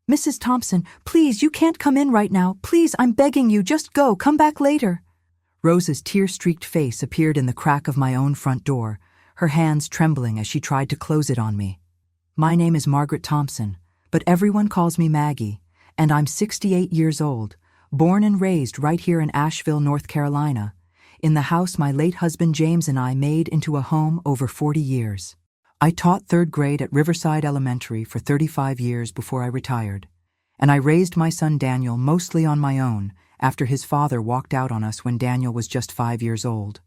Mrs. Thompson, please, you can't come in right now. Please, I'm begging you, just go, come back later. Rosa's tear-streaked face appeared in the crack of my own front door, her hands trembling as she tried to close it on me. My name is Margaret Thompson, but everyone calls me Maggie, and I'm 68 years old, born and raised right here in Asheville, North Carolina, in the house my late husband James and I made into a home over 40 years. I taught third grade at Riverside Elementary for 35 years before I retired, and I raised my son Daniel mostly on my own after his father walked out on us when Daniel was just 5 years old.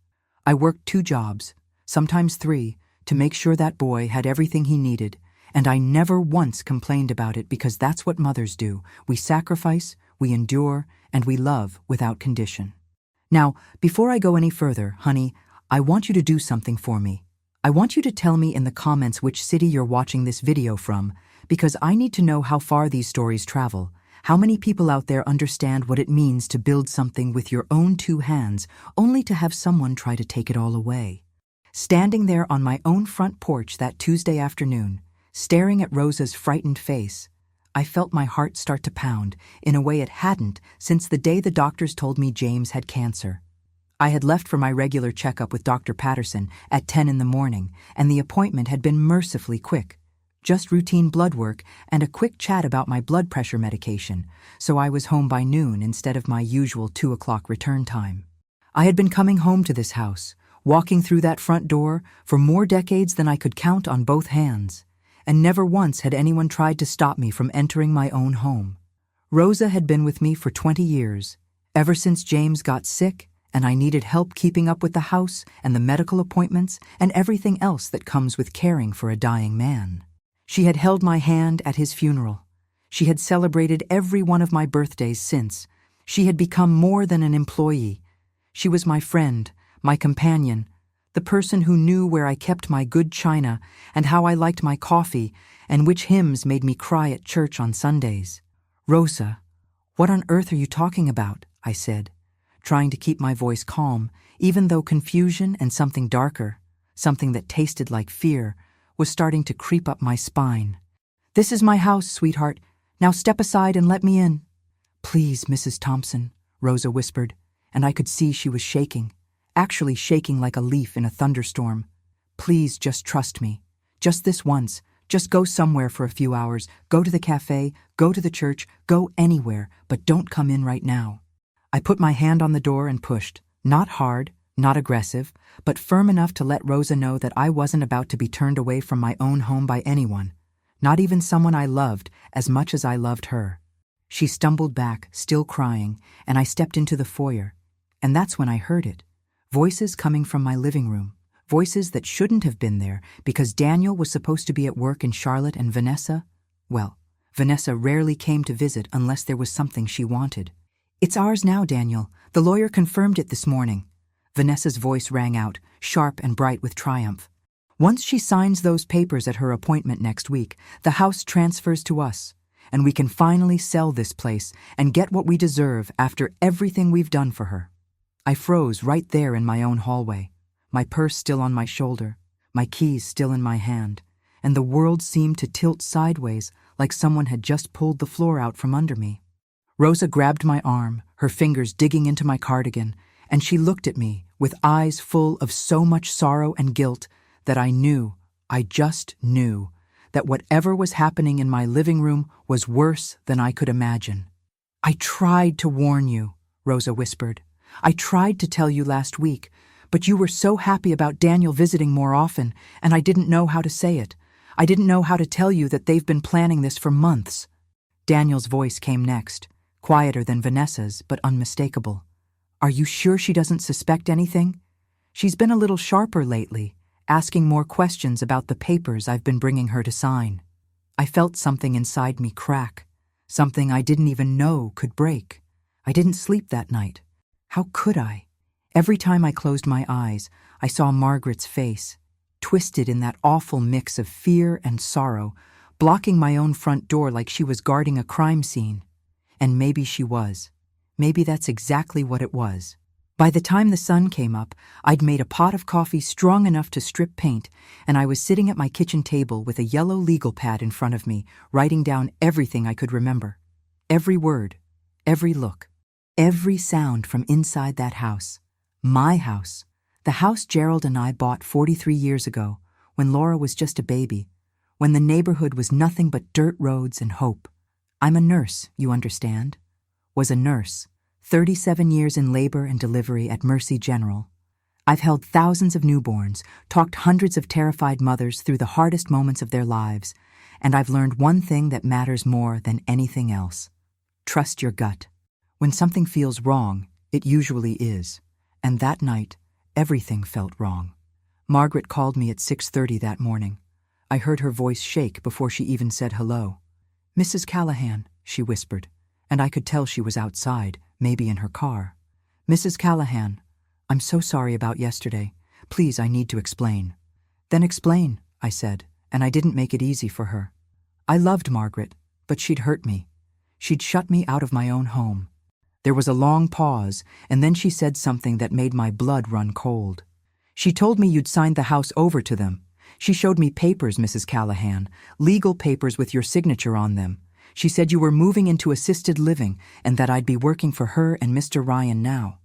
I worked 2 jobs, sometimes 3, to make sure that boy had everything he needed, and I never once complained about it because that's what mothers do. We sacrifice, we endure, and we love without condition. Now, before I go any further, honey, I want you to do something for me. I want you to tell me in the comments which city you're watching this video from, because I need to know how far these stories travel, how many people out there understand what it means to build something with your own 2 hands, only to have someone try to take it all away. Standing there on my own front porch that Tuesday afternoon, staring at Rosa's frightened face, I felt my heart start to pound in a way it hadn't since the day the doctors told me James had cancer. I had left for my regular checkup with Dr. Patterson at 10 in the morning, and the appointment had been mercifully quick. Just routine blood work and a quick chat about my blood pressure medication, so I was home by noon instead of my usual 2 o'clock return time. I had been coming home to this house, walking through that front door, for more decades than I could count on both hands, and never once had anyone tried to stop me from entering my own home. Rosa had been with me for 20 years, ever since James got sick and I needed help keeping up with the house and the medical appointments and everything else that comes with caring for a dying man. She had held my hand at his funeral. She had celebrated every one of my birthdays since. She had become more than an employee. She was my friend, my companion, the person who knew where I kept my good china and how I liked my coffee and which hymns made me cry at church on Sundays. Rosa, what on earth are you talking about? I said, trying to keep my voice calm, even though confusion and something darker, something that tasted like fear, was starting to creep up my spine. This is my house, sweetheart. Now step aside and let me in. Please, Mrs. Thompson, Rosa whispered, and I could see she was shaking, actually shaking like a leaf in a thunderstorm. Please just trust me. Just this once. Just go somewhere for a few hours. Go to the cafe, go to the church, go anywhere, but don't come in right now. I put my hand on the door and pushed, not hard, not aggressive, but firm enough to let Rosa know that I wasn't about to be turned away from my own home by anyone, not even someone I loved as much as I loved her. She stumbled back, still crying, and I stepped into the foyer, and that's when I heard it. Voices coming from my living room, voices that shouldn't have been there because Daniel was supposed to be at work and Charlotte and Vanessa, well, Vanessa rarely came to visit unless there was something she wanted. It's ours now, Daniel. The lawyer confirmed it this morning. Vanessa's voice rang out, sharp and bright with triumph. Once she signs those papers at her appointment next week, the house transfers to us, and we can finally sell this place and get what we deserve after everything we've done for her. I froze right there in my own hallway, my purse still on my shoulder, my keys still in my hand, and the world seemed to tilt sideways like someone had just pulled the floor out from under me. Rosa grabbed my arm, her fingers digging into my cardigan, and she looked at me with eyes full of so much sorrow and guilt that I just knew, that whatever was happening in my living room was worse than I could imagine. I tried to warn you, Rosa whispered. I tried to tell you last week, but you were so happy about Daniel visiting more often, and I didn't know how to say it. I didn't know how to tell you that they've been planning this for months. Daniel's voice came next, quieter than Vanessa's, but unmistakable. Are you sure she doesn't suspect anything? She's been a little sharper lately, asking more questions about the papers I've been bringing her to sign. I felt something inside me crack, something I didn't even know could break. I didn't sleep that night. How could I? Every time I closed my eyes, I saw Margaret's face, twisted in that awful mix of fear and sorrow, blocking my own front door like she was guarding a crime scene. And maybe she was. Maybe that's exactly what it was. By the time the sun came up, I'd made a pot of coffee strong enough to strip paint, and I was sitting at my kitchen table with a yellow legal pad in front of me, writing down everything I could remember. Every word, every look, every sound from inside that house. My house. The house Gerald and I bought 43 years ago, when Laura was just a baby, when the neighborhood was nothing but dirt roads and hope. I'm a nurse, you understand. Was a nurse. 37 years in labor and delivery at Mercy General. I've held thousands of newborns, talked hundreds of terrified mothers through the hardest moments of their lives, and I've learned one thing that matters more than anything else. Trust your gut. When something feels wrong, it usually is. And that night, everything felt wrong. Margaret called me at 6:30 that morning. I heard her voice shake before she even said hello. "Mrs. Callahan," she whispered, and I could tell she was outside, maybe in her car. "Mrs. Callahan, I'm so sorry about yesterday. Please, I need to explain." "Then explain," I said, and I didn't make it easy for her. I loved Margaret, but she'd hurt me. She'd shut me out of my own home. There was a long pause, and then she said something that made my blood run cold. "She told me you'd signed the house over to them. She showed me papers, Mrs. Callahan, legal papers with your signature on them. She said you were moving into assisted living and that I'd be working for her and Mr. Ryan now.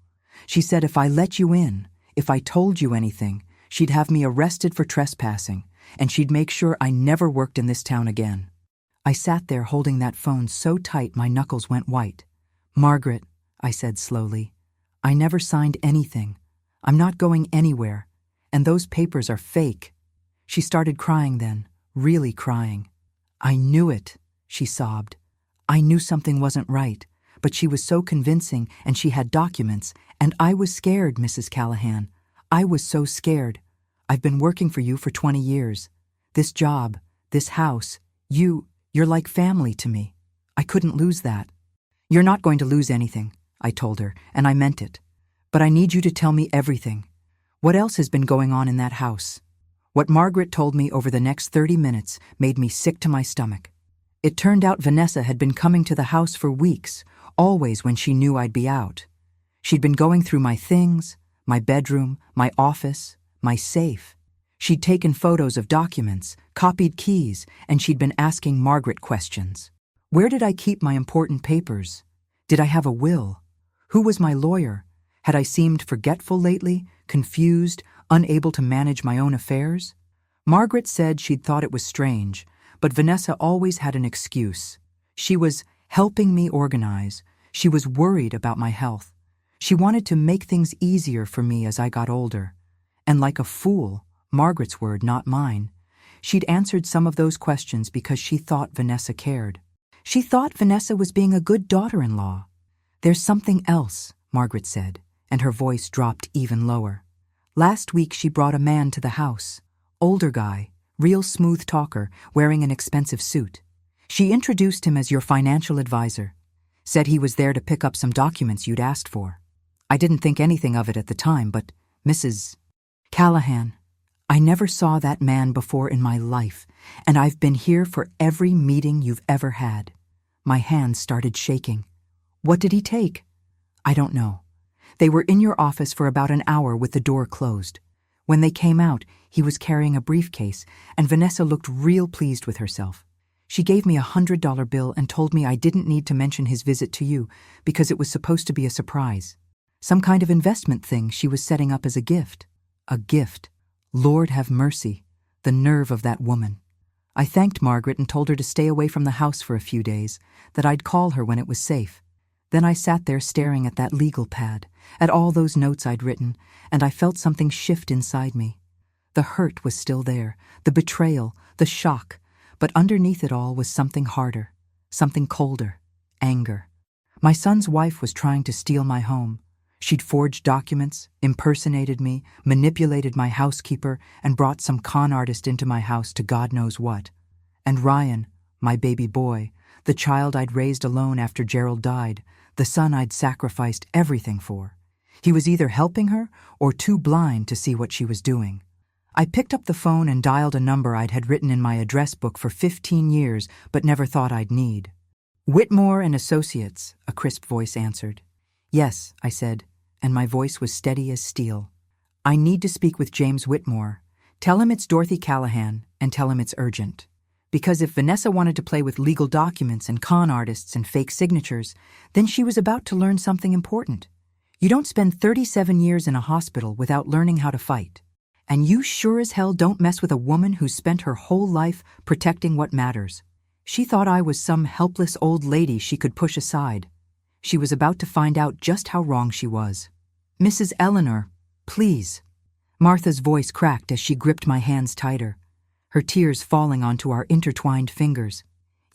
She said if I let you in, if I told you anything, she'd have me arrested for trespassing, and she'd make sure I never worked in this town again." I sat there holding that phone so tight my knuckles went white. "Margaret," I said slowly, "I never signed anything. I'm not going anywhere, and those papers are fake." She started crying then, really crying. "I knew it," she sobbed. "I knew something wasn't right, but she was so convincing and she had documents, and I was scared, Mrs. Callahan. I was so scared. I've been working for you for 20 years. This job, this house, you're like family to me. I couldn't lose that." "You're not going to lose anything," I told her, and I meant it. "But I need you to tell me everything. What else has been going on in that house?" What Margaret told me over the next 30 minutes made me sick to my stomach. It turned out Vanessa had been coming to the house for weeks, always when she knew I'd be out. She'd been going through my things, my bedroom, my office, my safe. She'd taken photos of documents, copied keys, and she'd been asking Margaret questions. Where did I keep my important papers? Did I have a will? Who was my lawyer? Had I seemed forgetful lately, confused, unable to manage my own affairs? Margaret said she'd thought it was strange, but Vanessa always had an excuse. She was helping me organize. She was worried about my health. She wanted to make things easier for me as I got older. And like a fool, Margaret's word, not mine, she'd answered some of those questions because she thought Vanessa cared. She thought Vanessa was being a good daughter-in-law. "There's something else," Margaret said, and her voice dropped even lower. "Last week she brought a man to the house. Older guy, real smooth talker, wearing an expensive suit. She introduced him as your financial advisor. Said he was there to pick up some documents you'd asked for. I didn't think anything of it at the time, but Mrs. Callahan, I never saw that man before in my life, and I've been here for every meeting you've ever had." My hands started shaking. "What did he take?" "I don't know. They were in your office for about an hour with the door closed. When they came out, he was carrying a briefcase, and Vanessa looked real pleased with herself. She gave me a $100 bill and told me I didn't need to mention his visit to you because it was supposed to be a surprise. Some kind of investment thing she was setting up as a gift. A gift. Lord have mercy. The nerve of that woman. I thanked Margaret and told her to stay away from the house for a few days, that I'd call her when it was safe. Then I sat there staring at that legal pad, at all those notes I'd written, and I felt something shift inside me. The hurt was still there, the betrayal, the shock, but underneath it all was something harder, something colder, anger. My son's wife was trying to steal my home. She'd forged documents, impersonated me, manipulated my housekeeper, and brought some con artist into my house to God knows what. And Ryan, my baby boy, the child I'd raised alone after Gerald died, the son I'd sacrificed everything for. He was either helping her or too blind to see what she was doing. I picked up the phone and dialed a number I'd had written in my address book for 15 years but never thought I'd need. "Whitmore and Associates," a crisp voice answered. "Yes," I said. and my voice was steady as steel. "I need to speak with James Whitmore. Tell him it's Dorothy Callahan, and tell him it's urgent. Because if Vanessa wanted to play with legal documents and con artists and fake signatures, then she was about to learn something important. You don't spend 37 years in a hospital without learning how to fight. And you sure as hell don't mess with a woman who's spent her whole life protecting what matters." She thought I was some helpless old lady she could push aside. She was about to find out just how wrong she was. "Mrs. Eleanor, please." Martha's voice cracked as she gripped my hands tighter, her tears falling onto our intertwined fingers.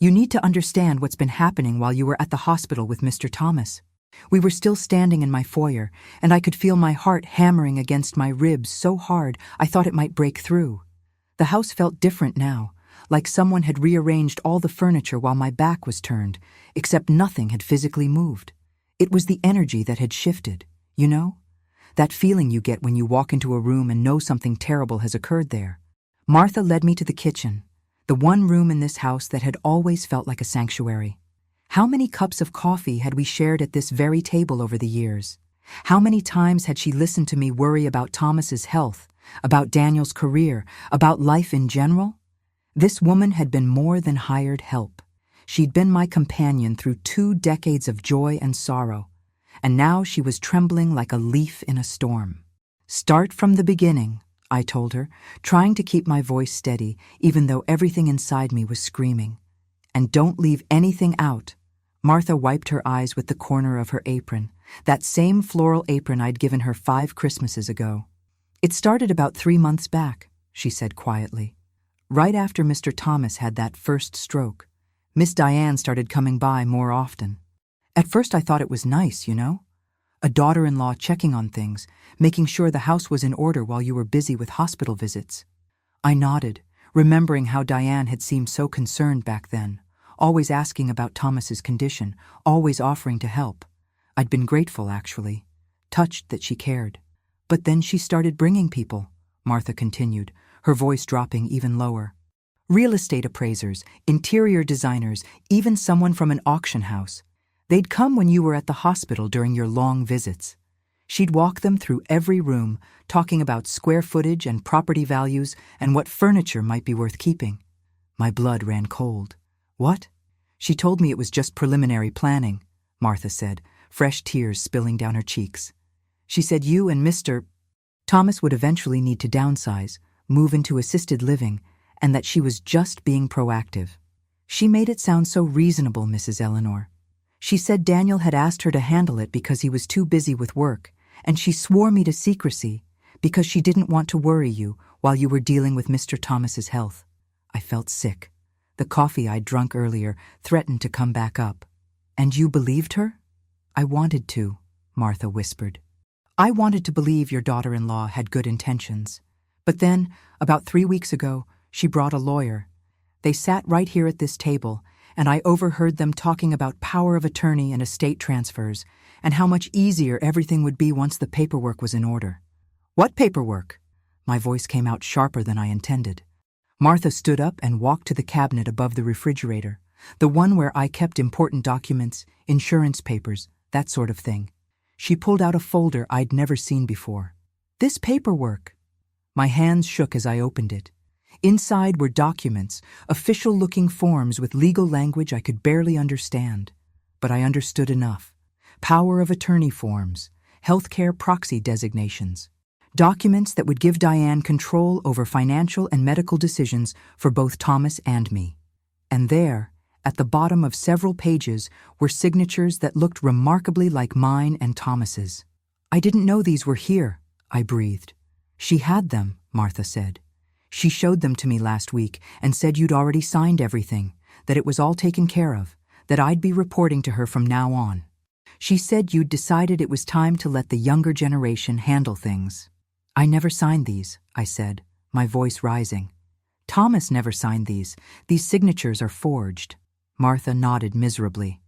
"You need to understand what's been happening while you were at the hospital with Mr. Thomas." We were still standing in my foyer, and I could feel my heart hammering against my ribs so hard I thought it might break through. The house felt different now, like someone had rearranged all the furniture while my back was turned, except nothing had physically moved. It was the energy that had shifted, you know? That feeling you get when you walk into a room and know something terrible has occurred there. Martha led me to the kitchen, the one room in this house that had always felt like a sanctuary. How many cups of coffee had we shared at this very table over the years? How many times had she listened to me worry about Thomas's health, about Daniel's career, about life in general? This woman had been more than hired help. She'd been my companion through 2 decades of joy and sorrow, and now she was trembling like a leaf in a storm. "Start from the beginning," I told her, trying to keep my voice steady, even though everything inside me was screaming. "And don't leave anything out." Martha wiped her eyes with the corner of her apron, that same floral apron I'd given her 5 Christmases ago. "It started about 3 months back," she said quietly. "Right after Mr. Thomas had that first stroke, Miss Diane started coming by more often. At first I thought it was nice, you know? A daughter-in-law checking on things, making sure the house was in order while you were busy with hospital visits." I nodded, remembering how Diane had seemed so concerned back then, always asking about Thomas's condition, always offering to help. I'd been grateful, actually, touched that she cared. "But then she started bringing people," Martha continued, her voice dropping even lower. "Real estate appraisers, interior designers, even someone from an auction house. They'd come when you were at the hospital during your long visits. She'd walk them through every room, talking about square footage and property values and what furniture might be worth keeping." My blood ran cold. "What?" "She told me it was just preliminary planning," Martha said, fresh tears spilling down her cheeks. "She said you and Mr. Thomas would eventually need to downsize, move into assisted living, and that she was just being proactive. She made it sound so reasonable, Mrs. Eleanor. She said Daniel had asked her to handle it because he was too busy with work, and she swore me to secrecy because she didn't want to worry you while you were dealing with Mr. Thomas's health." I felt sick. The coffee I'd drunk earlier threatened to come back up. "And you believed her?" "I wanted to," Martha whispered. "I wanted to believe your daughter-in-law had good intentions. But then, about 3 weeks ago, she brought a lawyer. They sat right here at this table, and I overheard them talking about power of attorney and estate transfers, and how much easier everything would be once the paperwork was in order." "What paperwork?" My voice came out sharper than I intended. Martha stood up and walked to the cabinet above the refrigerator, the one where I kept important documents, insurance papers, that sort of thing. She pulled out a folder I'd never seen before. "This paperwork." My hands shook as I opened it. Inside were documents, official-looking forms with legal language I could barely understand. But I understood enough. Power of attorney forms, healthcare proxy designations. Documents that would give Diane control over financial and medical decisions for both Thomas and me. And there, at the bottom of several pages, were signatures that looked remarkably like mine and Thomas's. "I didn't know these were here," I breathed. "She had them," Martha said. "She showed them to me last week and said you'd already signed everything, that it was all taken care of, that I'd be reporting to her from now on. She said you'd decided it was time to let the younger generation handle things." "I never signed these," I said, my voice rising. "Thomas never signed these. These signatures are forged." Martha nodded miserably.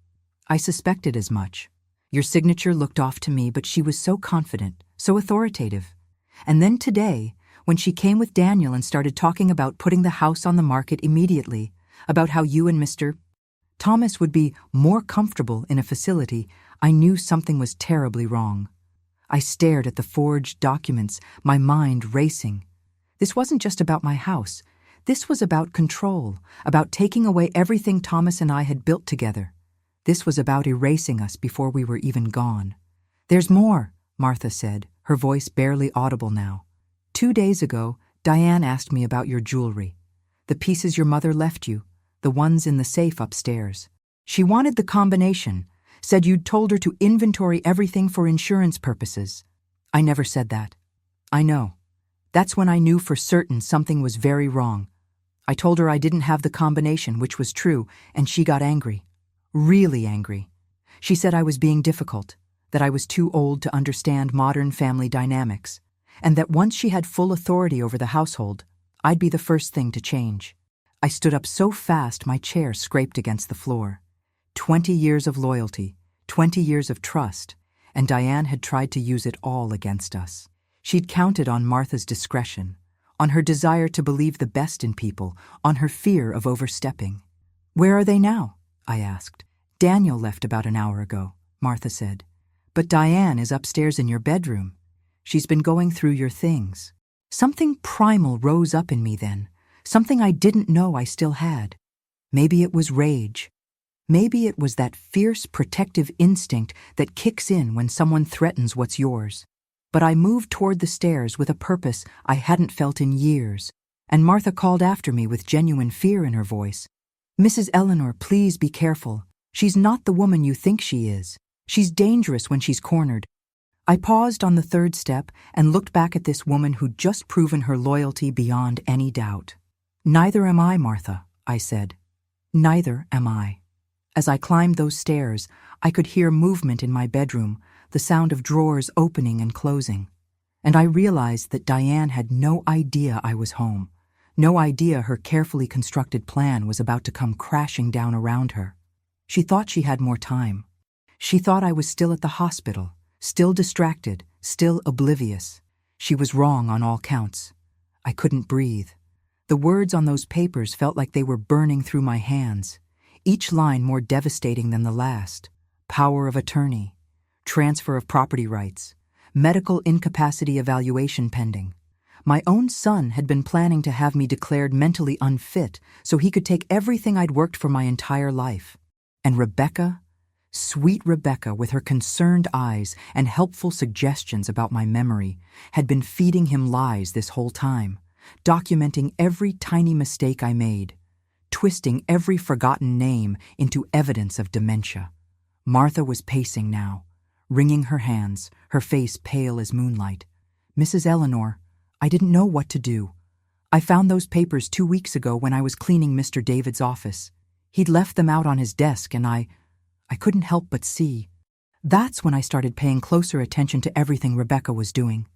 "I suspected as much. Your signature looked off to me, but she was so confident, so authoritative. And then today, when she came with Daniel and started talking about putting the house on the market immediately, about how you and Mr. Thomas would be more comfortable in a facility, I knew something was terribly wrong. I stared at the forged documents, my mind racing. This wasn't just about my house. This was about control, about taking away everything Thomas and I had built together. This was about erasing us before we were even gone. "There's more," Martha said, her voice barely audible now. "2 days ago, Diane asked me about your jewelry. The pieces your mother left you, the ones in the safe upstairs. She wanted the combination, said you'd told her to inventory everything for insurance purposes. I never said that. I know. That's when I knew for certain something was very wrong. I told her I didn't have the combination, which was true, and she got angry. Really angry. She said I was being difficult, that I was too old to understand modern family dynamics, and that once she had full authority over the household, I'd be the first thing to change. I stood up so fast my chair scraped against the floor. 20 years of loyalty, 20 years of trust, and Diane had tried to use it all against us. She'd counted on Martha's discretion, on her desire to believe the best in people, on her fear of overstepping. "Where are they now?" I asked. "Daniel left about an hour ago," Martha said. "But Diane is upstairs in your bedroom. She's been going through your things." Something primal rose up in me then, something I didn't know I still had. Maybe it was rage. Maybe it was that fierce protective instinct that kicks in when someone threatens what's yours. But I moved toward the stairs with a purpose I hadn't felt in years, and Martha called after me with genuine fear in her voice. "Mrs. Eleanor, please be careful. She's not the woman you think she is. She's dangerous when she's cornered." I paused on the third step and looked back at this woman who'd just proven her loyalty beyond any doubt. "Neither am I, Martha," I said. "Neither am I." As I climbed those stairs, I could hear movement in my bedroom, the sound of drawers opening and closing. And I realized that Diane had no idea I was home, no idea her carefully constructed plan was about to come crashing down around her. She thought she had more time. She thought I was still at the hospital, still distracted, still oblivious. She was wrong on all counts. I couldn't breathe. The words on those papers felt like they were burning through my hands, each line more devastating than the last. Power of attorney, transfer of property rights, medical incapacity evaluation pending. My own son had been planning to have me declared mentally unfit so he could take everything I'd worked for my entire life. And Rebecca, sweet Rebecca with her concerned eyes and helpful suggestions about my memory, had been feeding him lies this whole time, documenting every tiny mistake I made, twisting every forgotten name into evidence of dementia. Martha was pacing now, wringing her hands, her face pale as moonlight. "Mrs. Eleanor, I didn't know what to do. I found those papers 2 weeks ago when I was cleaning Mr. David's office. He'd left them out on his desk and I couldn't help but see." That's when I started paying closer attention to everything Rebecca was doing.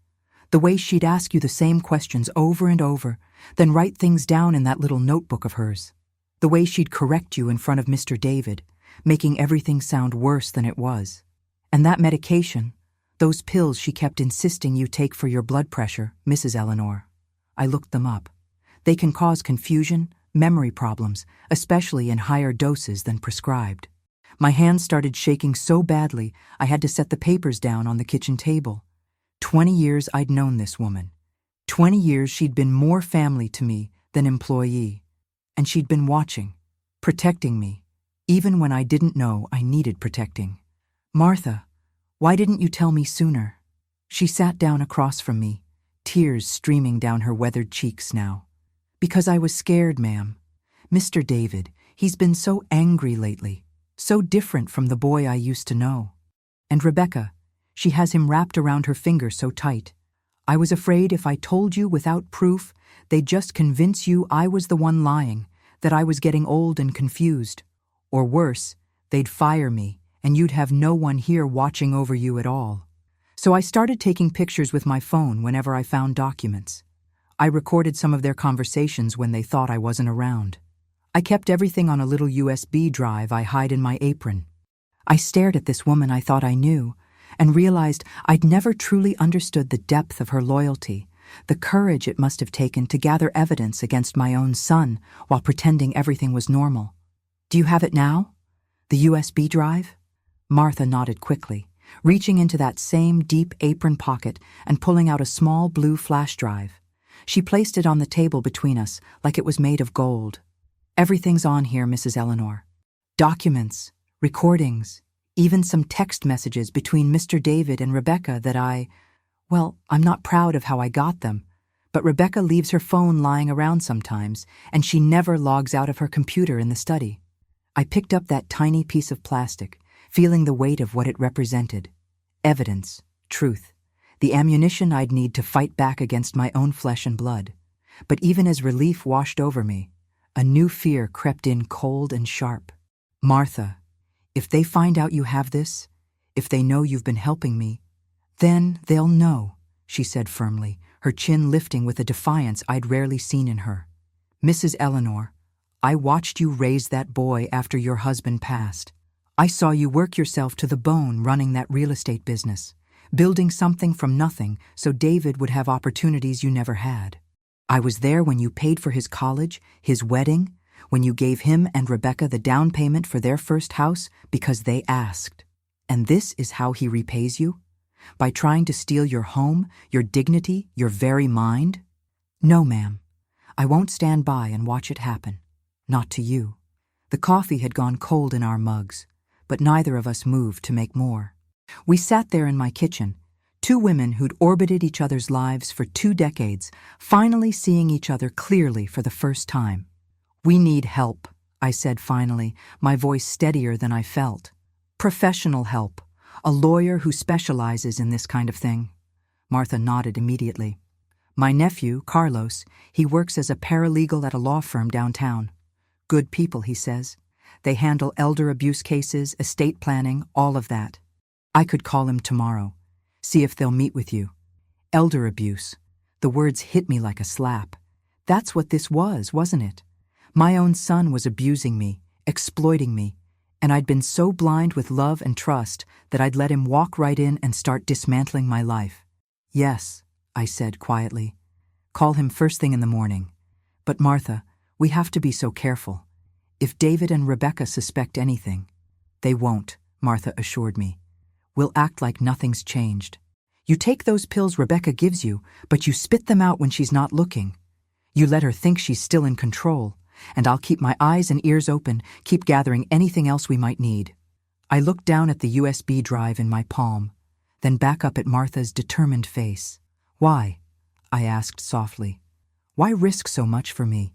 The way she'd ask you the same questions over and over, then write things down in that little notebook of hers. The way she'd correct you in front of Mr. David, making everything sound worse than it was. And that medication, those pills she kept insisting you take for your blood pressure, Mrs. Eleanor. I looked them up. They can cause confusion, memory problems, especially in higher doses than prescribed. My hands started shaking so badly I had to set the papers down on the kitchen table. 20 years I'd known this woman. 20 years she'd been more family to me than employee. And she'd been watching, protecting me, even when I didn't know I needed protecting. "Martha, why didn't you tell me sooner?" She sat down across from me, tears streaming down her weathered cheeks now. "Because I was scared, ma'am. Mr. David, he's been so angry lately, so different from the boy I used to know. And Rebecca, she has him wrapped around her finger so tight. I was afraid if I told you without proof, they'd just convince you I was the one lying, that I was getting old and confused. Or worse, they'd fire me, and you'd have no one here watching over you at all. So I started taking pictures with my phone whenever I found documents. I recorded some of their conversations when they thought I wasn't around. I kept everything on a little USB drive I hide in my apron. I stared at this woman I thought I knew, and realized I'd never truly understood the depth of her loyalty, the courage it must have taken to gather evidence against my own son while pretending everything was normal. "Do you have it now? The USB drive?" Martha nodded quickly, reaching into that same deep apron pocket and pulling out a small blue flash drive. She placed it on the table between us like it was made of gold. "Everything's on here, Mrs. Eleanor. Documents, recordings, even some text messages between Mr. David and Rebecca that I'm not proud of how I got them, but Rebecca leaves her phone lying around sometimes, and she never logs out of her computer in the study." I picked up that tiny piece of plastic, feeling the weight of what it represented. Evidence, truth, the ammunition I'd need to fight back against my own flesh and blood. But even as relief washed over me, a new fear crept in cold and sharp. "Martha, if they find out you have this, if they know you've been helping me, then they'll know," she said firmly, her chin lifting with a defiance I'd rarely seen in her. "Mrs. Eleanor, I watched you raise that boy after your husband passed. I saw you work yourself to the bone running that real estate business, building something from nothing so David would have opportunities you never had. I was there when you paid for his college, his wedding, when you gave him and Rebecca the down payment for their first house because they asked. And this is how he repays you? By trying to steal your home, your dignity, your very mind? No, ma'am. I won't stand by and watch it happen. Not to you." The coffee had gone cold in our mugs, but neither of us moved to make more. We sat there in my kitchen, two women who'd orbited each other's lives for 2 decades, finally seeing each other clearly for the first time. "We need help," I said finally, my voice steadier than I felt. "Professional help. A lawyer who specializes in this kind of thing." Martha nodded immediately. "My nephew, Carlos, he works as a paralegal at a law firm downtown. Good people, he says. They handle elder abuse cases, estate planning, all of that. I could call him tomorrow, see if they'll meet with you." Elder abuse. The words hit me like a slap. That's what this was, wasn't it? My own son was abusing me, exploiting me, and I'd been so blind with love and trust that I'd let him walk right in and start dismantling my life. "Yes," I said quietly. "Call him first thing in the morning. But Martha, we have to be so careful. If David and Rebecca suspect anything—" "They won't," Martha assured me. "We'll act like nothing's changed. You take those pills Rebecca gives you, but you spit them out when she's not looking. You let her think she's still in control, and I'll keep my eyes and ears open, keep gathering anything else we might need." I looked down at the USB drive in my palm, then back up at Martha's determined face. "Why?" I asked softly. "Why risk so much for me?"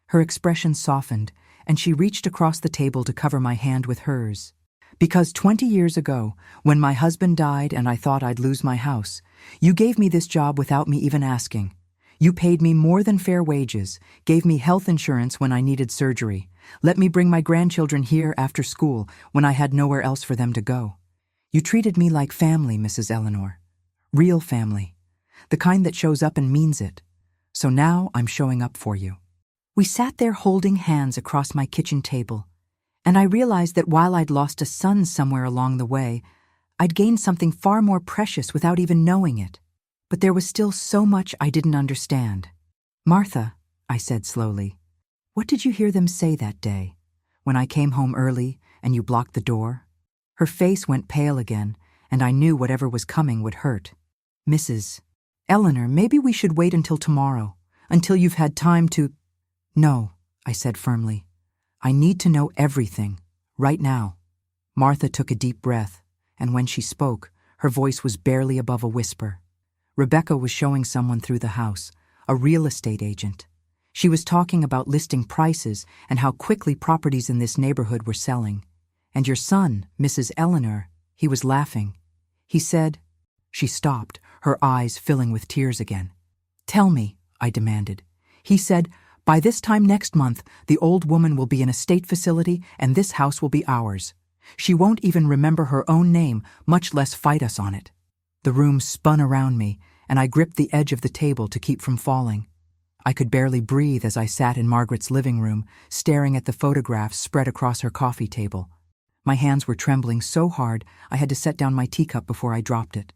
Her expression softened, and she reached across the table to cover my hand with hers. "Because 20 years ago, when my husband died and I thought I'd lose my house, you gave me this job without me even asking. You paid me more than fair wages, gave me health insurance when I needed surgery, let me bring my grandchildren here after school when I had nowhere else for them to go. You treated me like family, Mrs. Eleanor. Real family. The kind that shows up and means it. So now I'm showing up for you." We sat there holding hands across my kitchen table, and I realized that while I'd lost a son somewhere along the way, I'd gained something far more precious without even knowing it. But there was still so much I didn't understand. "Martha," I said slowly, "what did you hear them say that day, when I came home early and you blocked the door?" Her face went pale again, and I knew whatever was coming would hurt. "Mrs. Eleanor, maybe we should wait until tomorrow, until you've had time to—" "No," I said firmly. "I need to know everything, right now." Martha took a deep breath, and when she spoke, her voice was barely above a whisper. Rebecca was showing someone through the house, a real estate agent. She was talking about listing prices and how quickly properties in this neighborhood were selling. "And your son, Mrs. Eleanor," he was laughing. He said— She stopped, her eyes filling with tears again. "Tell me," I demanded. "He said, by this time next month, the old woman will be in a state facility and this house will be ours. She won't even remember her own name, much less fight us on it." The room spun around me, and I gripped the edge of the table to keep from falling. I could barely breathe as I sat in Margaret's living room, staring at the photographs spread across her coffee table. My hands were trembling so hard I had to set down my teacup before I dropped it.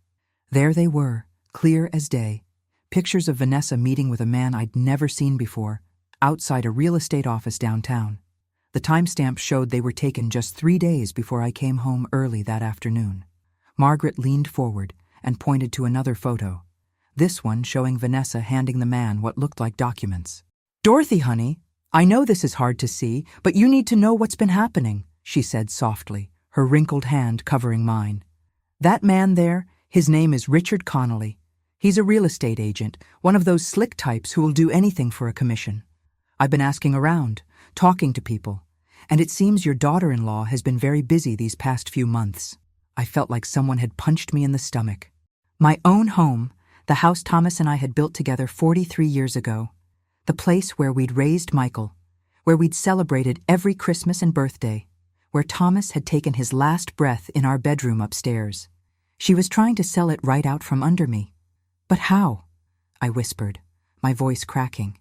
There they were, clear as day, pictures of Vanessa meeting with a man I'd never seen before, outside a real estate office downtown. The timestamp showed they were taken just 3 days before I came home early that afternoon. Margaret leaned forward and pointed to another photo, this one showing Vanessa handing the man what looked like documents. "Dorothy, honey, I know this is hard to see, but you need to know what's been happening," she said softly, her wrinkled hand covering mine. "That man there, his name is Richard Connolly. He's a real estate agent, one of those slick types who will do anything for a commission. I've been asking around, talking to people, and it seems your daughter-in-law has been very busy these past few months." I felt like someone had punched me in the stomach. My own home, the house Thomas and I had built together 43 years ago, the place where we'd raised Michael, where we'd celebrated every Christmas and birthday, where Thomas had taken his last breath in our bedroom upstairs. She was trying to sell it right out from under me. "But how?" I whispered, my voice cracking.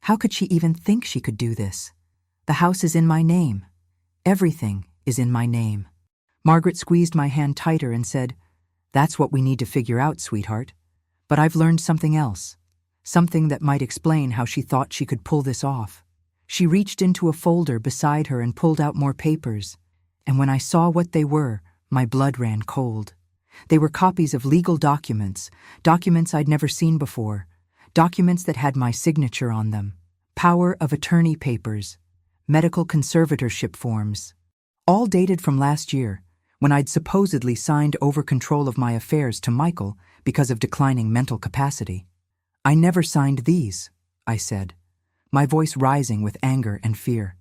"How could she even think she could do this? The house is in my name. Everything is in my name." Margaret squeezed my hand tighter and said, "That's what we need to figure out, sweetheart. But I've learned something else, something that might explain how she thought she could pull this off." She reached into a folder beside her and pulled out more papers, and when I saw what they were, my blood ran cold. They were copies of legal documents, documents I'd never seen before, documents that had my signature on them, power of attorney papers, medical conservatorship forms, all dated from last year, when I'd supposedly signed over control of my affairs to Michael because of declining mental capacity. "I never signed these," I said, my voice rising with anger and fear.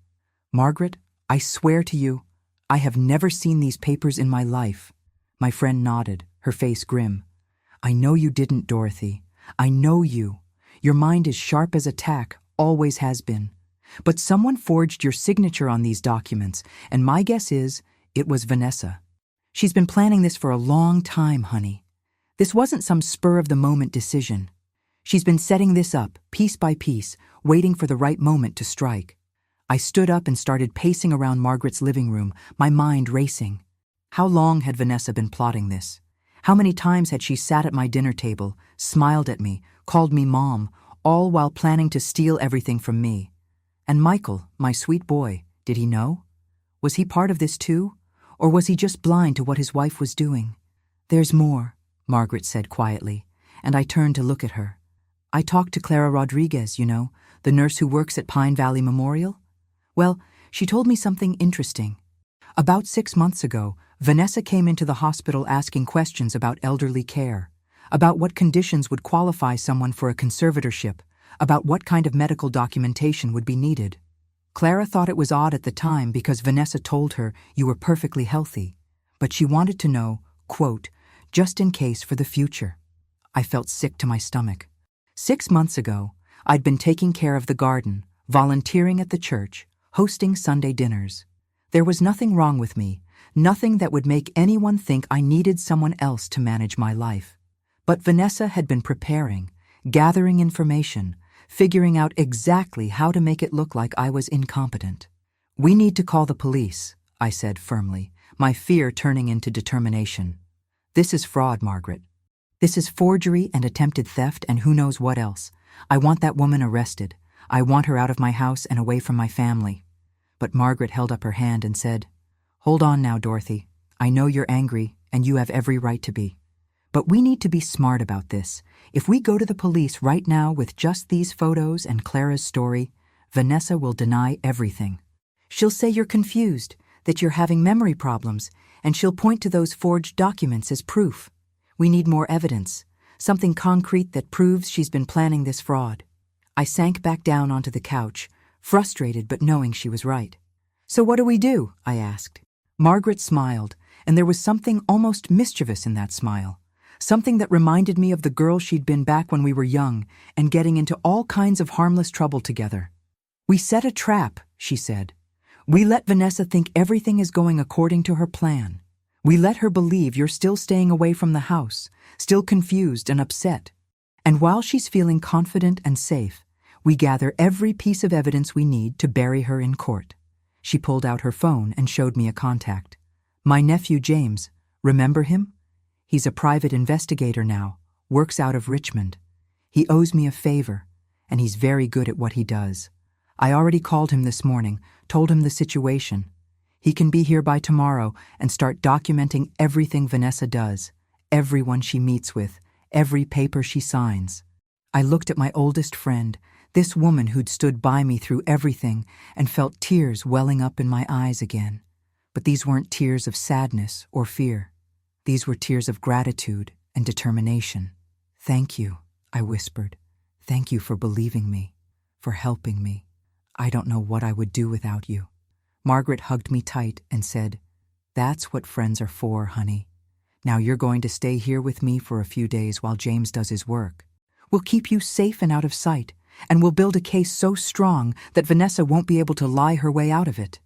"Margaret, I swear to you, I have never seen these papers in my life." My friend nodded, her face grim. "I know you didn't, Dorothy. I know you. Your mind is sharp as a tack, always has been. But someone forged your signature on these documents, and my guess is it was Vanessa. She's been planning this for a long time, honey. This wasn't some spur-of-the-moment decision. She's been setting this up, piece by piece, waiting for the right moment to strike." I stood up and started pacing around Margaret's living room, my mind racing. How long had Vanessa been plotting this? How many times had she sat at my dinner table, smiled at me, called me Mom, all while planning to steal everything from me? And Michael, my sweet boy, did he know? Was he part of this too? Or was he just blind to what his wife was doing? "There's more," Margaret said quietly, and I turned to look at her. "I talked to Clara Rodriguez, you know, the nurse who works at Pine Valley Memorial. Well, she told me something interesting. About 6 months ago, Vanessa came into the hospital asking questions about elderly care, about what conditions would qualify someone for a conservatorship, about what kind of medical documentation would be needed. Clara thought it was odd at the time because Vanessa told her you were perfectly healthy, but she wanted to know, quote, just in case for the future." I felt sick to my stomach. 6 months ago, I'd been taking care of the garden, volunteering at the church, hosting Sunday dinners. There was nothing wrong with me, nothing that would make anyone think I needed someone else to manage my life. But Vanessa had been preparing, gathering information, figuring out exactly how to make it look like I was incompetent. "We need to call the police," I said firmly, my fear turning into determination. "This is fraud, Margaret. This is forgery and attempted theft and who knows what else. I want that woman arrested. I want her out of my house and away from my family." But Margaret held up her hand and said, "Hold on now, Dorothy. I know you're angry, and you have every right to be. But we need to be smart about this. If we go to the police right now with just these photos and Clara's story, Vanessa will deny everything. She'll say you're confused, that you're having memory problems, and she'll point to those forged documents as proof. We need more evidence, something concrete that proves she's been planning this fraud." I sank back down onto the couch, frustrated but knowing she was right. "So what do we do?" I asked. Margaret smiled, and there was something almost mischievous in that smile. Something that reminded me of the girl she'd been back when we were young and getting into all kinds of harmless trouble together. "We set a trap," she said. "We let Vanessa think everything is going according to her plan. We let her believe you're still staying away from the house, still confused and upset. And while she's feeling confident and safe, we gather every piece of evidence we need to bury her in court." She pulled out her phone and showed me a contact. "My nephew James, remember him? He's a private investigator now, works out of Richmond. He owes me a favor, and he's very good at what he does. I already called him this morning, told him the situation. He can be here by tomorrow and start documenting everything Vanessa does, everyone she meets with, every paper she signs. I looked at my oldest friend, this woman who'd stood by me through everything, and felt tears welling up in my eyes again. But these weren't tears of sadness or fear. These were tears of gratitude and determination. "Thank you," I whispered. "Thank you for believing me, for helping me. I don't know what I would do without you." Margaret hugged me tight and said, "That's what friends are for, honey. Now you're going to stay here with me for a few days while James does his work. We'll keep you safe and out of sight, and we'll build a case so strong that Vanessa won't be able to lie her way out of it."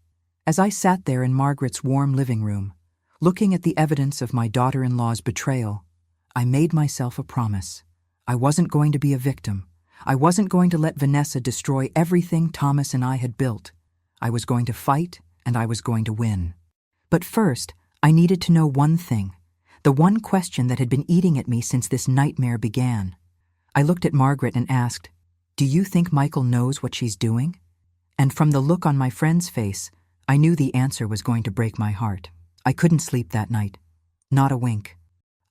As I sat there in Margaret's warm living room, looking at the evidence of my daughter-in-law's betrayal, I made myself a promise. I wasn't going to be a victim. I wasn't going to let Vanessa destroy everything Thomas and I had built. I was going to fight, and I was going to win. But first, I needed to know one thing, the one question that had been eating at me since this nightmare began. I looked at Margaret and asked, "Do you think Michael knows what she's doing?" And from the look on my friend's face, I knew the answer was going to break my heart. I couldn't sleep that night. Not a wink.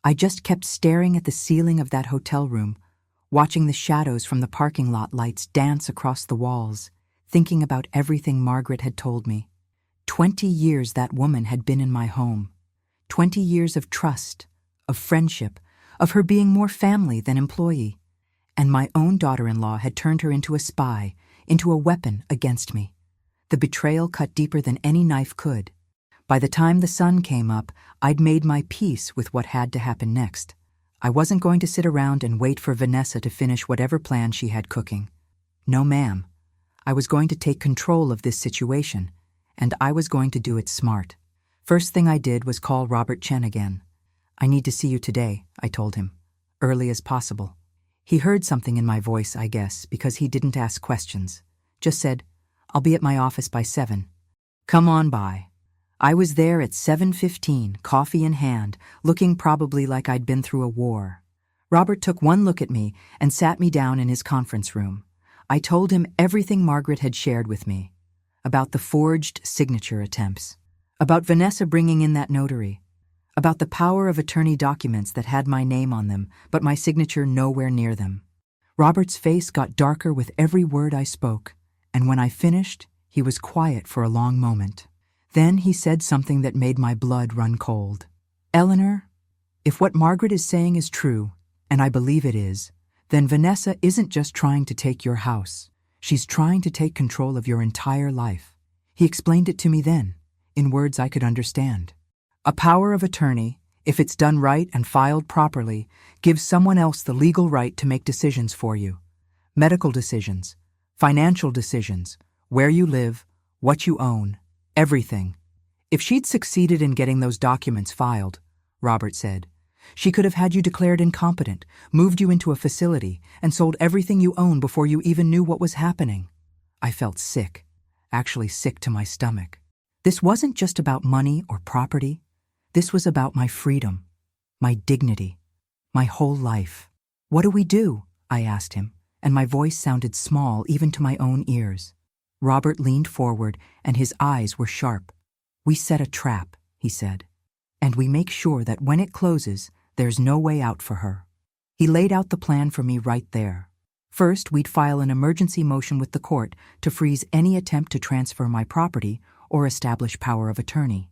I just kept staring at the ceiling of that hotel room, watching the shadows from the parking lot lights dance across the walls, thinking about everything Margaret had told me. 20 years that woman had been in my home. 20 years of trust, of friendship, of her being more family than employee. And my own daughter-in-law had turned her into a spy, into a weapon against me. The betrayal cut deeper than any knife could. By the time the sun came up, I'd made my peace with what had to happen next. I wasn't going to sit around and wait for Vanessa to finish whatever plan she had cooking. No, ma'am. I was going to take control of this situation, and I was going to do it smart. First thing I did was call Robert Chen again. "I need to see you today," I told him, "early as possible." He heard something in my voice, I guess, because he didn't ask questions. Just said, "I'll be at my office by 7. Come on by." I was there at 7:15, coffee in hand, looking probably like I'd been through a war. Robert took one look at me and sat me down in his conference room. I told him everything Margaret had shared with me, about the forged signature attempts, about Vanessa bringing in that notary, about the power of attorney documents that had my name on them, but my signature nowhere near them. Robert's face got darker with every word I spoke, and when I finished, he was quiet for a long moment. Then he said something that made my blood run cold. "Eleanor, if what Margaret is saying is true, and I believe it is, then Vanessa isn't just trying to take your house. She's trying to take control of your entire life." He explained it to me then, in words I could understand. A power of attorney, if it's done right and filed properly, gives someone else the legal right to make decisions for you. Medical decisions, financial decisions, where you live, what you own, everything. If she'd succeeded in getting those documents filed, Robert said, she could have had you declared incompetent, moved you into a facility, and sold everything you own before you even knew what was happening. I felt sick, actually sick to my stomach. This wasn't just about money or property. This was about my freedom, my dignity, my whole life. "What do we do?" I asked him, and my voice sounded small even to my own ears. Robert leaned forward, and his eyes were sharp. "We set a trap," he said, "and we make sure that when it closes, there's no way out for her." He laid out the plan for me right there. First, we'd file an emergency motion with the court to freeze any attempt to transfer my property or establish power of attorney.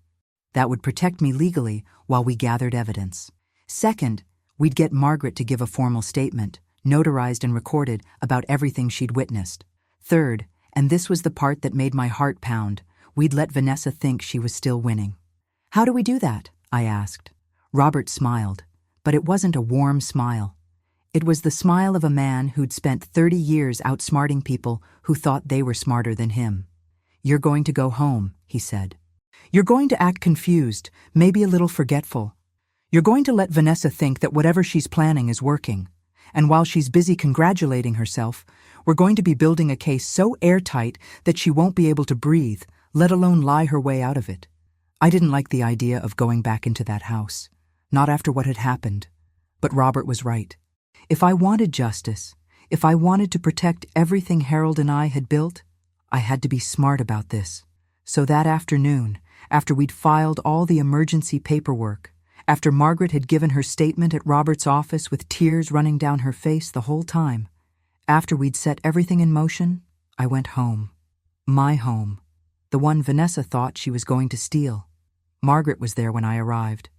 That would protect me legally while we gathered evidence. Second, we'd get Margaret to give a formal statement, notarized and recorded, about everything she'd witnessed. Third, and this was the part that made my heart pound, we'd let Vanessa think she was still winning. "How do we do that?" I asked. Robert smiled, but it wasn't a warm smile. It was the smile of a man who'd spent 30 years outsmarting people who thought they were smarter than him. "You're going to go home," he said. "You're going to act confused, maybe a little forgetful. You're going to let Vanessa think that whatever she's planning is working. And while she's busy congratulating herself, we're going to be building a case so airtight that she won't be able to breathe, let alone lie her way out of it." I didn't like the idea of going back into that house, not after what had happened. But Robert was right. If I wanted justice, if I wanted to protect everything Harold and I had built, I had to be smart about this. So that afternoon, after we'd filed all the emergency paperwork, after Margaret had given her statement at Robert's office with tears running down her face the whole time, after we'd set everything in motion, I went home. My home. The one Vanessa thought she was going to steal. Margaret was there when I arrived.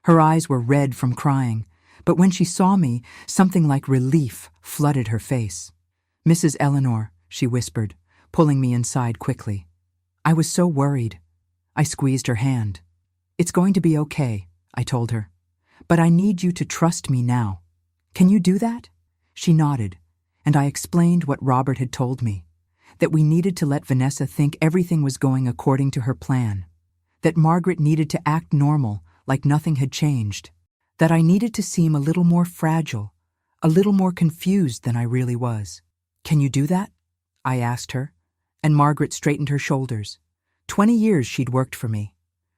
Her eyes were red from crying, but when she saw me, something like relief flooded her face. "Mrs. Eleanor," she whispered, pulling me inside quickly. I was so worried. I squeezed her hand. "It's going to be okay," I told her. "But I need you to trust me now. Can you do that?" She nodded, and I explained what Robert had told me, that we needed to let Vanessa think everything was going according to her plan, that Margaret needed to act normal, like nothing had changed, that I needed to seem a little more fragile, a little more confused than I really was. "Can you do that?" I asked her, and Margaret straightened her shoulders. 20 years she'd worked for me,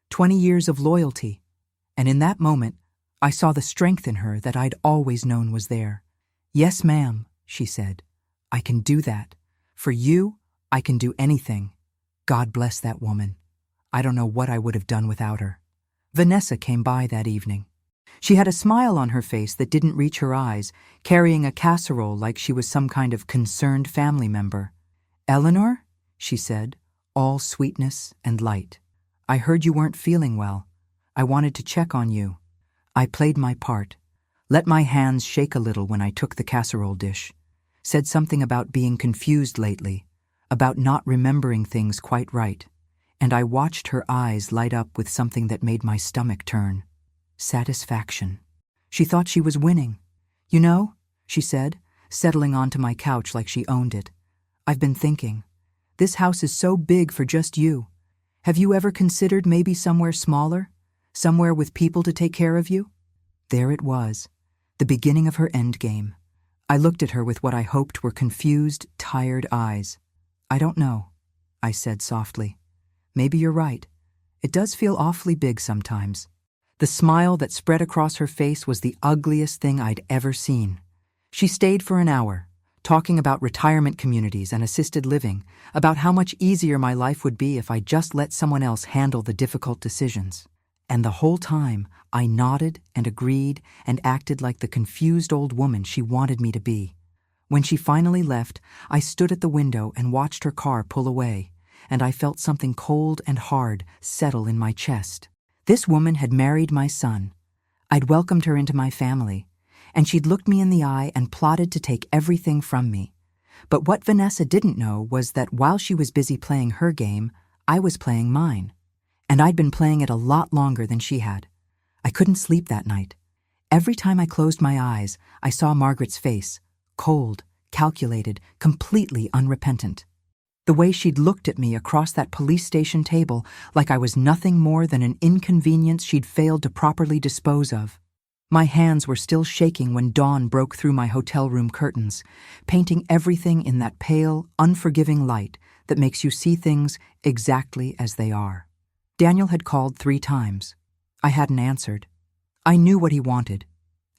20 years of loyalty, and in that moment, I saw the strength in her that I'd always known was there. "Yes, ma'am," she said. "I can do that. For you, I can do anything. God bless that woman. I don't know what I would have done without her." Vanessa came by that evening. She had a smile on her face that didn't reach her eyes, carrying a casserole like she was some kind of concerned family member. "Eleanor," she said, all sweetness and light. "I heard you weren't feeling well. I wanted to check on you." I played my part, let my hands shake a little when I took the casserole dish, said something about being confused lately, about not remembering things quite right, and I watched her eyes light up with something that made my stomach turn. Satisfaction. She thought she was winning. "You know," she said, settling onto my couch like she owned it, "I've been thinking. This house is so big for just you. Have you ever considered maybe somewhere smaller? Somewhere with people to take care of you?" There it was, the beginning of her endgame. I looked at her with what I hoped were confused, tired eyes. "I don't know," I said softly. "Maybe you're right. It does feel awfully big sometimes." The smile that spread across her face was the ugliest thing I'd ever seen. She stayed for an hour, talking about retirement communities and assisted living, about how much easier my life would be if I just let someone else handle the difficult decisions. And the whole time, I nodded and agreed and acted like the confused old woman she wanted me to be. When she finally left, I stood at the window and watched her car pull away, and I felt something cold and hard settle in my chest. This woman had married my son. I'd welcomed her into my family, and she'd looked me in the eye and plotted to take everything from me. But what Vanessa didn't know was that while she was busy playing her game, I was playing mine. And I'd been playing it a lot longer than she had. I couldn't sleep that night. Every time I closed my eyes, I saw Margaret's face, cold, calculated, completely unrepentant. The way she'd looked at me across that police station table like I was nothing more than an inconvenience she'd failed to properly dispose of. My hands were still shaking when dawn broke through my hotel room curtains, painting everything in that pale, unforgiving light that makes you see things exactly as they are. Daniel had called 3 times. I hadn't answered. I knew what he wanted.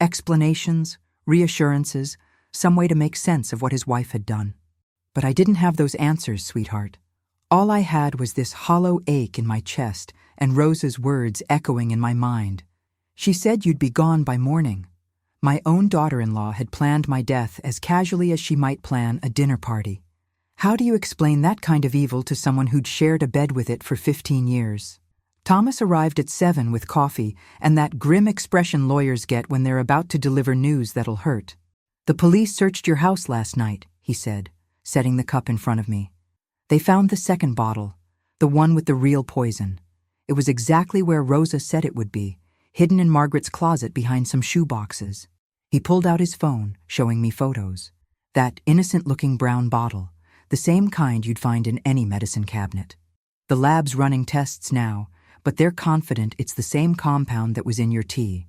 Explanations, reassurances, some way to make sense of what his wife had done. But I didn't have those answers, sweetheart. All I had was this hollow ache in my chest and Rosa's words echoing in my mind. "She said you'd be gone by morning." My own daughter-in-law had planned my death as casually as she might plan a dinner party. How do you explain that kind of evil to someone who'd shared a bed with it for 15 years? Thomas arrived at 7 with coffee and that grim expression lawyers get when they're about to deliver news that'll hurt. "The police searched your house last night," he said, setting the cup in front of me. "They found the second bottle, the one with the real poison. It was exactly where Rosa said it would be, hidden in Margaret's closet behind some shoe boxes." He pulled out his phone, showing me photos. That innocent-looking brown bottle, the same kind you'd find in any medicine cabinet. The lab's running tests now, but they're confident it's the same compound that was in your tea.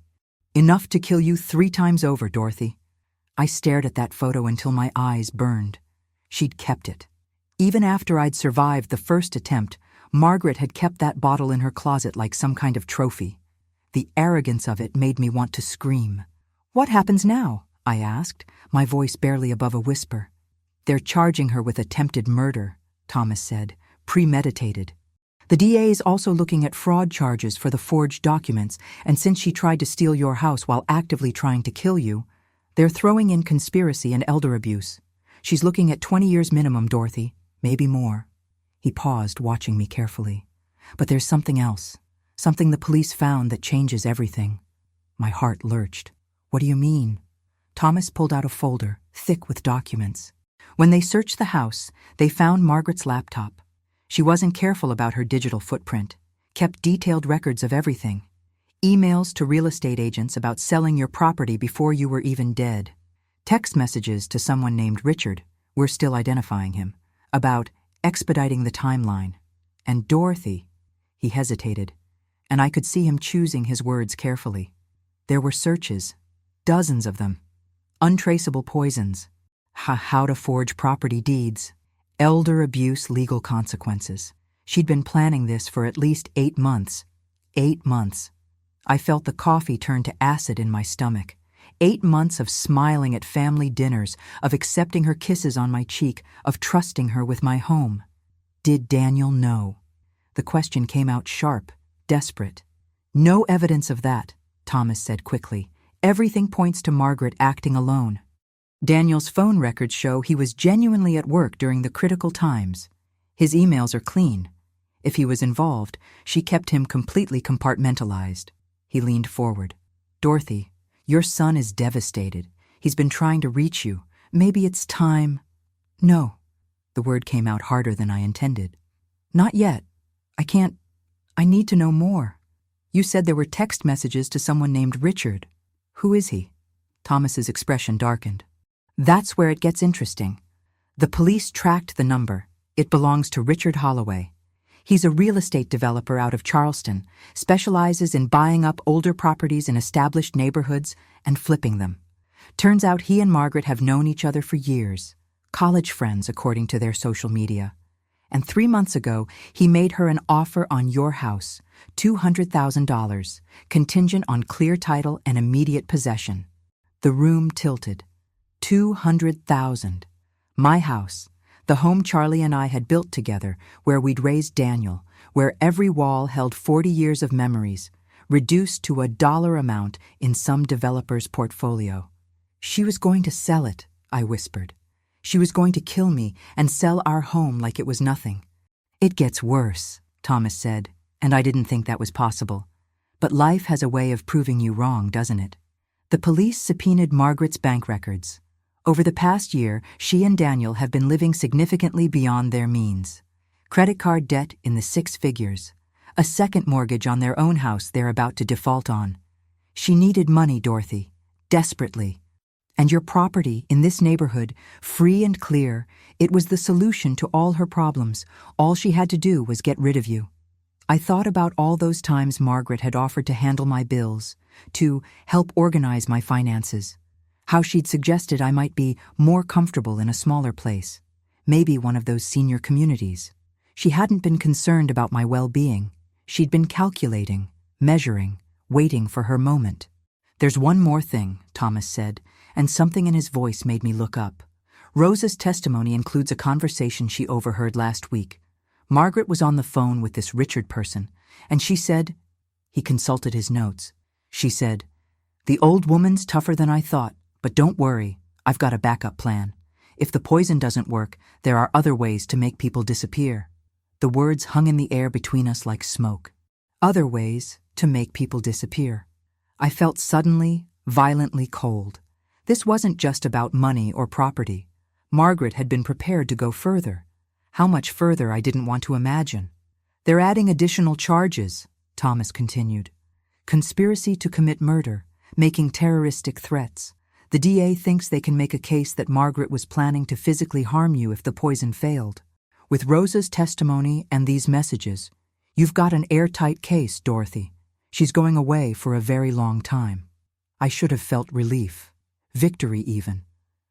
"Enough to kill you 3 times over, Dorothy." I stared at that photo until my eyes burned. She'd kept it. Even after I'd survived the first attempt, Margaret had kept that bottle in her closet like some kind of trophy. The arrogance of it made me want to scream. "What happens now?" I asked, my voice barely above a whisper. "They're charging her with attempted murder," Thomas said, "premeditated." The DA is also looking at fraud charges for the forged documents, and since she tried to steal your house while actively trying to kill you, they're throwing in conspiracy and elder abuse. She's looking at 20 years minimum, Dorothy, maybe more. He paused, watching me carefully. But there's something else, something the police found that changes everything. My heart lurched. What do you mean? Thomas pulled out a folder, thick with documents. When they searched the house, they found Margaret's laptop. She wasn't careful about her digital footprint, kept detailed records of everything. Emails to real estate agents about selling your property before you were even dead. Text messages to someone named Richard, we're still identifying him, about expediting the timeline. And Dorothy, he hesitated, and I could see him choosing his words carefully. There were searches, dozens of them. Untraceable poisons, how to forge property deeds, elder abuse legal consequences. She'd been planning this for at least 8 months. 8 months. I felt the coffee turn to acid in my stomach. 8 months of smiling at family dinners, of accepting her kisses on my cheek, of trusting her with my home. Did Daniel know? The question came out sharp, desperate. No evidence of that, Thomas said quickly. Everything points to Margaret acting alone. Daniel's phone records show he was genuinely at work during the critical times. His emails are clean. If he was involved, she kept him completely compartmentalized. He leaned forward. Dorothy, your son is devastated. He's been trying to reach you. Maybe it's time. No. The word came out harder than I intended. Not yet. I need to know more. You said there were text messages to someone named Richard. Who is he? Thomas's expression darkened. That's where it gets interesting. The police tracked the number. It belongs to Richard Holloway. He's a real estate developer out of Charleston, specializes in buying up older properties in established neighborhoods and flipping them. Turns out he and Margaret have known each other for years, college friends according to their social media. And 3 months ago, he made her an offer on your house, $200,000, contingent on clear title and immediate possession. The room tilted. $200,000. My house, the home Charlie and I had built together, where we'd raised Daniel, where every wall held 40 years of memories, reduced to a dollar amount in some developer's portfolio. She was going to sell it, I whispered. She was going to kill me and sell our home like it was nothing. It gets worse, Thomas said, and I didn't think that was possible. But life has a way of proving you wrong, doesn't it? The police subpoenaed Margaret's bank records. Over the past year, she and Daniel have been living significantly beyond their means. Credit card debt in the 6 figures. A second mortgage on their own house they're about to default on. She needed money, Dorothy, desperately. And your property in this neighborhood, free and clear, it was the solution to all her problems. All she had to do was get rid of you. I thought about all those times Margaret had offered to handle my bills, to help organize my finances. How she'd suggested I might be more comfortable in a smaller place, maybe one of those senior communities. She hadn't been concerned about my well-being. She'd been calculating, measuring, waiting for her moment. There's one more thing, Thomas said, and something in his voice made me look up. Rosa's testimony includes a conversation she overheard last week. Margaret was on the phone with this Richard person, and she said, he consulted his notes. She said, "The old woman's tougher than I thought, but don't worry, I've got a backup plan. If the poison doesn't work, there are other ways to make people disappear." The words hung in the air between us like smoke. Other ways to make people disappear. I felt suddenly, violently cold. This wasn't just about money or property. Margaret had been prepared to go further. How much further I didn't want to imagine. "They're adding additional charges," Thomas continued. "Conspiracy to commit murder, making terroristic threats. The DA thinks they can make a case that Margaret was planning to physically harm you if the poison failed. With Rosa's testimony and these messages, you've got an airtight case, Dorothy. She's going away for a very long time." I should have felt relief, victory even.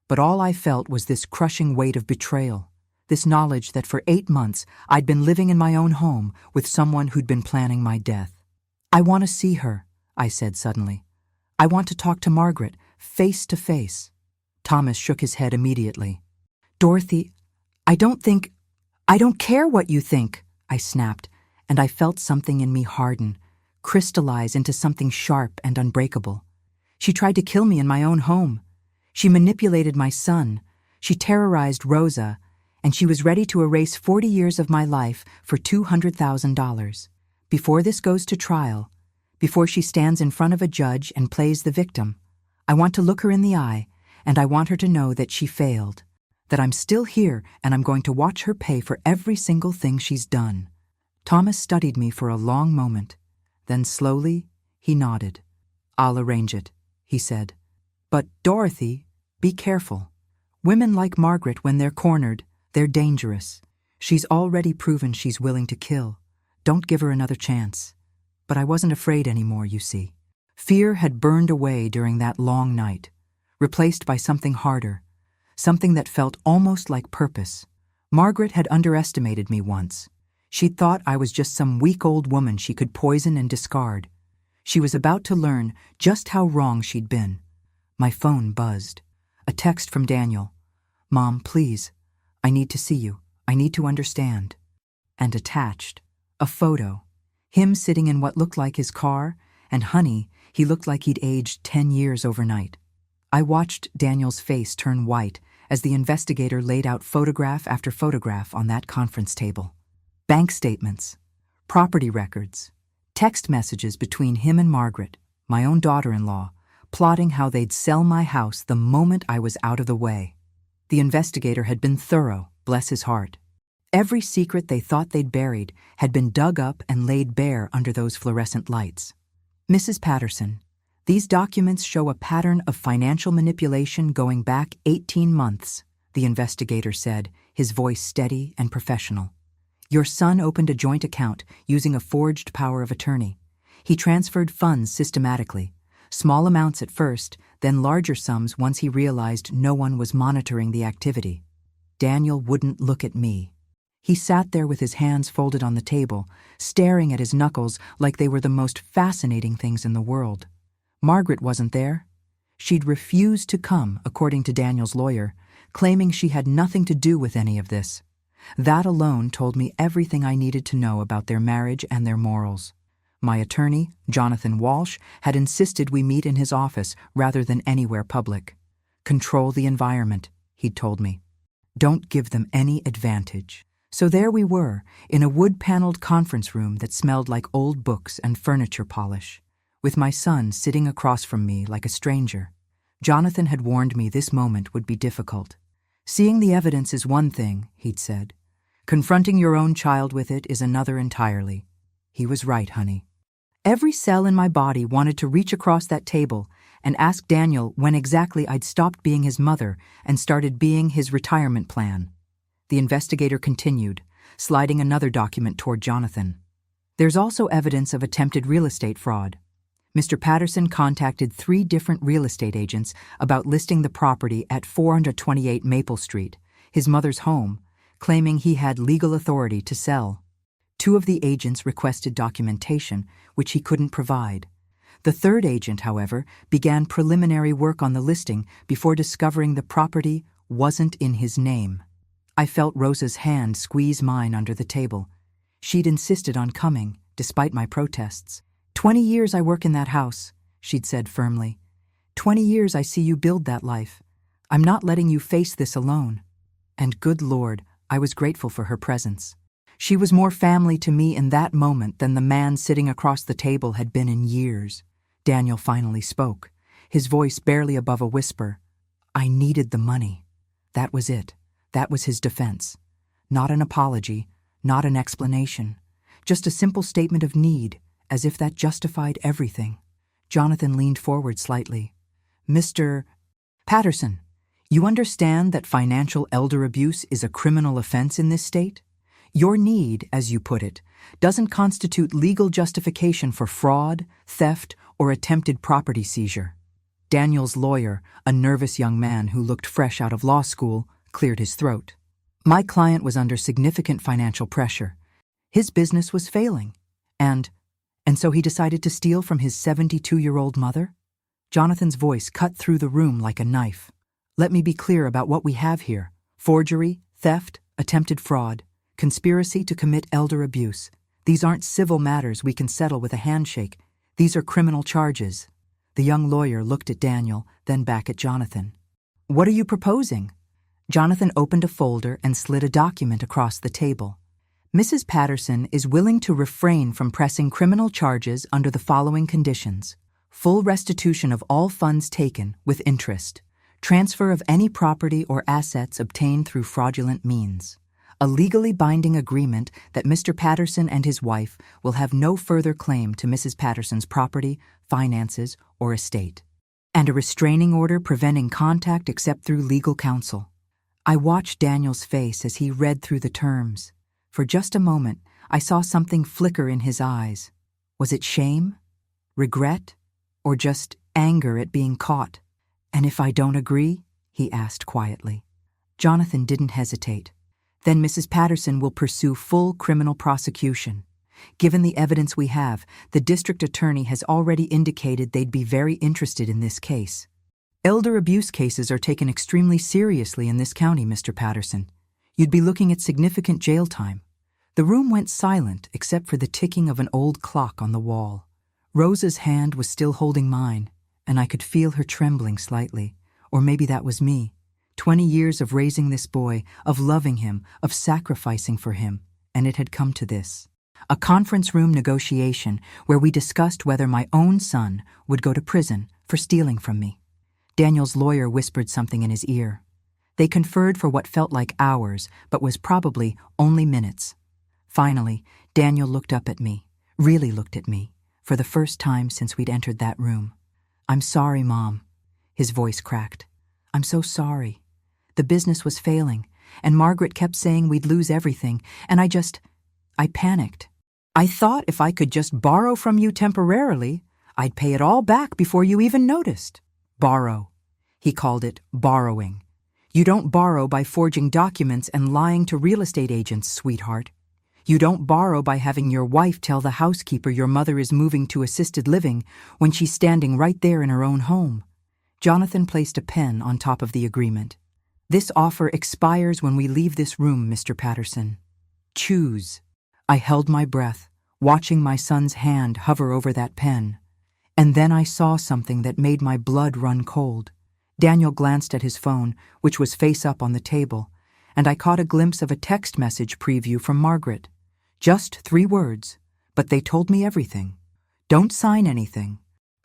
But all I felt was this crushing weight of betrayal, this knowledge that for 8 months I'd been living in my own home with someone who'd been planning my death. "I want to see her," I said suddenly. "I want to talk to Margaret, face to face." Thomas shook his head immediately. "Dorothy, I don't care what you think," I snapped, and I felt something in me harden, crystallize into something sharp and unbreakable. She tried to kill me in my own home. She manipulated my son. She terrorized Rosa, and she was ready to erase 40 years of my life for $200,000. Before this goes to trial, before she stands in front of a judge and plays the victim, I want to look her in the eye, and I want her to know that she failed, that I'm still here and I'm going to watch her pay for every single thing she's done. Thomas studied me for a long moment. Then slowly, he nodded. "I'll arrange it," he said. "But, Dorothy, be careful. Women like Margaret, when they're cornered, they're dangerous. She's already proven she's willing to kill. Don't give her another chance." But I wasn't afraid anymore, you see. Fear had burned away during that long night, replaced by something harder, something that felt almost like purpose. Margaret had underestimated me once. She'd thought I was just some weak old woman she could poison and discard. She was about to learn just how wrong she'd been. My phone buzzed. A text from Daniel. "Mom, please. I need to see you. I need to understand." And attached, a photo. Him sitting in what looked like his car, and honey, he looked like he'd aged 10 years overnight. I watched Daniel's face turn white as the investigator laid out photograph after photograph on that conference table. Bank statements, property records, text messages between him and Margaret, my own daughter-in-law, plotting how they'd sell my house the moment I was out of the way. The investigator had been thorough, bless his heart. Every secret they thought they'd buried had been dug up and laid bare under those fluorescent lights. "Mrs. Patterson, these documents show a pattern of financial manipulation going back 18 months, the investigator said, his voice steady and professional. "Your son opened a joint account using a forged power of attorney. He transferred funds systematically, small amounts at first, then larger sums once he realized no one was monitoring the activity." Daniel wouldn't look at me. He sat there with his hands folded on the table, staring at his knuckles like they were the most fascinating things in the world. Margaret wasn't there. She'd refused to come, according to Daniel's lawyer, claiming she had nothing to do with any of this. That alone told me everything I needed to know about their marriage and their morals. My attorney, Jonathan Walsh, had insisted we meet in his office rather than anywhere public. "Control the environment," he'd told me. "Don't give them any advantage." So there we were, in a wood-paneled conference room that smelled like old books and furniture polish, with my son sitting across from me like a stranger. Jonathan had warned me this moment would be difficult. "Seeing the evidence is one thing," he'd said. "Confronting your own child with it is another entirely." He was right, honey. Every cell in my body wanted to reach across that table and ask Daniel when exactly I'd stopped being his mother and started being his retirement plan. The investigator continued, sliding another document toward Jonathan. "There's also evidence of attempted real estate fraud. Mr. Patterson contacted 3 different real estate agents about listing the property at 428 Maple Street, his mother's home, claiming he had legal authority to sell. 2 of the agents requested documentation, which he couldn't provide. The 3rd agent, however, began preliminary work on the listing before discovering the property wasn't in his name. I felt Rosa's hand squeeze mine under the table. She'd insisted on coming, despite my protests. 20 years I work in that house," she'd said firmly. 20 years I see you build that life. I'm not letting you face this alone." And good Lord, I was grateful for her presence. She was more family to me in that moment than the man sitting across the table had been in years. Daniel finally spoke, his voice barely above a whisper. "I needed the money." That was it. That was his defense. Not an apology, not an explanation. Just a simple statement of need, as if that justified everything. Jonathan leaned forward slightly. "Mr. Patterson, you understand that financial elder abuse is a criminal offense in this state? Your need, as you put it, doesn't constitute legal justification for fraud, theft, or attempted property seizure." Daniel's lawyer, a nervous young man who looked fresh out of law school, cleared his throat. My client was under significant financial pressure. His business was failing. And so he decided to steal from his 72-year-old mother? Jonathan's voice cut through the room like a knife. "Let me be clear about what we have here. Forgery, theft, attempted fraud, conspiracy to commit elder abuse. These aren't civil matters we can settle with a handshake. These are criminal charges." The young lawyer looked at Daniel, then back at Jonathan. "What are you proposing?" Jonathan opened a folder and slid a document across the table. "Mrs. Patterson is willing to refrain from pressing criminal charges under the following conditions: full restitution of all funds taken with interest, transfer of any property or assets obtained through fraudulent means, a legally binding agreement that Mr. Patterson and his wife will have no further claim to Mrs. Patterson's property, finances, or estate, and a restraining order preventing contact except through legal counsel." I watched Daniel's face as he read through the terms. For just a moment, I saw something flicker in his eyes. Was it shame? Regret? Or just anger at being caught? "And if I don't agree?" he asked quietly. Jonathan didn't hesitate. "Then Mrs. Patterson will pursue full criminal prosecution. Given the evidence we have, the district attorney has already indicated they'd be very interested in this case. Elder abuse cases are taken extremely seriously in this county, Mr. Patterson. You'd be looking at significant jail time." The room went silent except for the ticking of an old clock on the wall. Rosa's hand was still holding mine, and I could feel her trembling slightly. Or maybe that was me. 20 years of raising this boy, of loving him, of sacrificing for him, and it had come to this. A conference room negotiation where we discussed whether my own son would go to prison for stealing from me. Daniel's lawyer whispered something in his ear. They conferred for what felt like hours, but was probably only minutes. Finally, Daniel looked up at me, really looked at me, for the first time since we'd entered that room. "I'm sorry, Mom." His voice cracked. "I'm so sorry. The business was failing, and Margaret kept saying we'd lose everything, and I panicked. I thought if I could just borrow from you temporarily, I'd pay it all back before you even noticed." Borrow. He called it borrowing. You don't borrow by forging documents and lying to real estate agents, sweetheart. You don't borrow by having your wife tell the housekeeper your mother is moving to assisted living when she's standing right there in her own home. Jonathan placed a pen on top of the agreement. "This offer expires when we leave this room, Mr. Patterson. Choose." I held my breath, watching my son's hand hover over that pen. And then I saw something that made my blood run cold. Daniel glanced at his phone, which was face up on the table, and I caught a glimpse of a text message preview from Margaret. Just 3 words, but they told me everything. "Don't sign anything."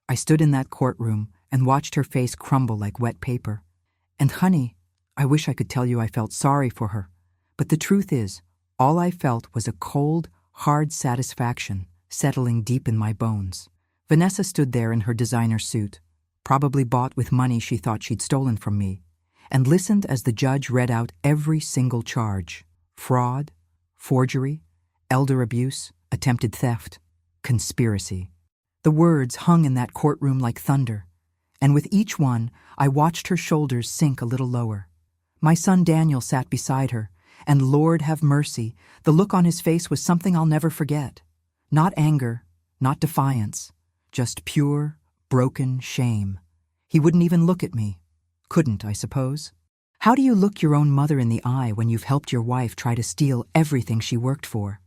I stood in that courtroom and watched her face crumble like wet paper. And honey, I wish I could tell you I felt sorry for her, but the truth is, all I felt was a cold, hard satisfaction settling deep in my bones. Vanessa stood there in her designer suit, probably bought with money she thought she'd stolen from me, and listened as the judge read out every single charge: fraud, forgery, elder abuse, attempted theft, conspiracy. The words hung in that courtroom like thunder, and with each one, I watched her shoulders sink a little lower. My son Daniel sat beside her, and Lord have mercy, the look on his face was something I'll never forget. Not anger, not defiance, just pure, broken shame. He wouldn't even look at me. Couldn't, I suppose. How do you look your own mother in the eye when you've helped your wife try to steal everything she worked for?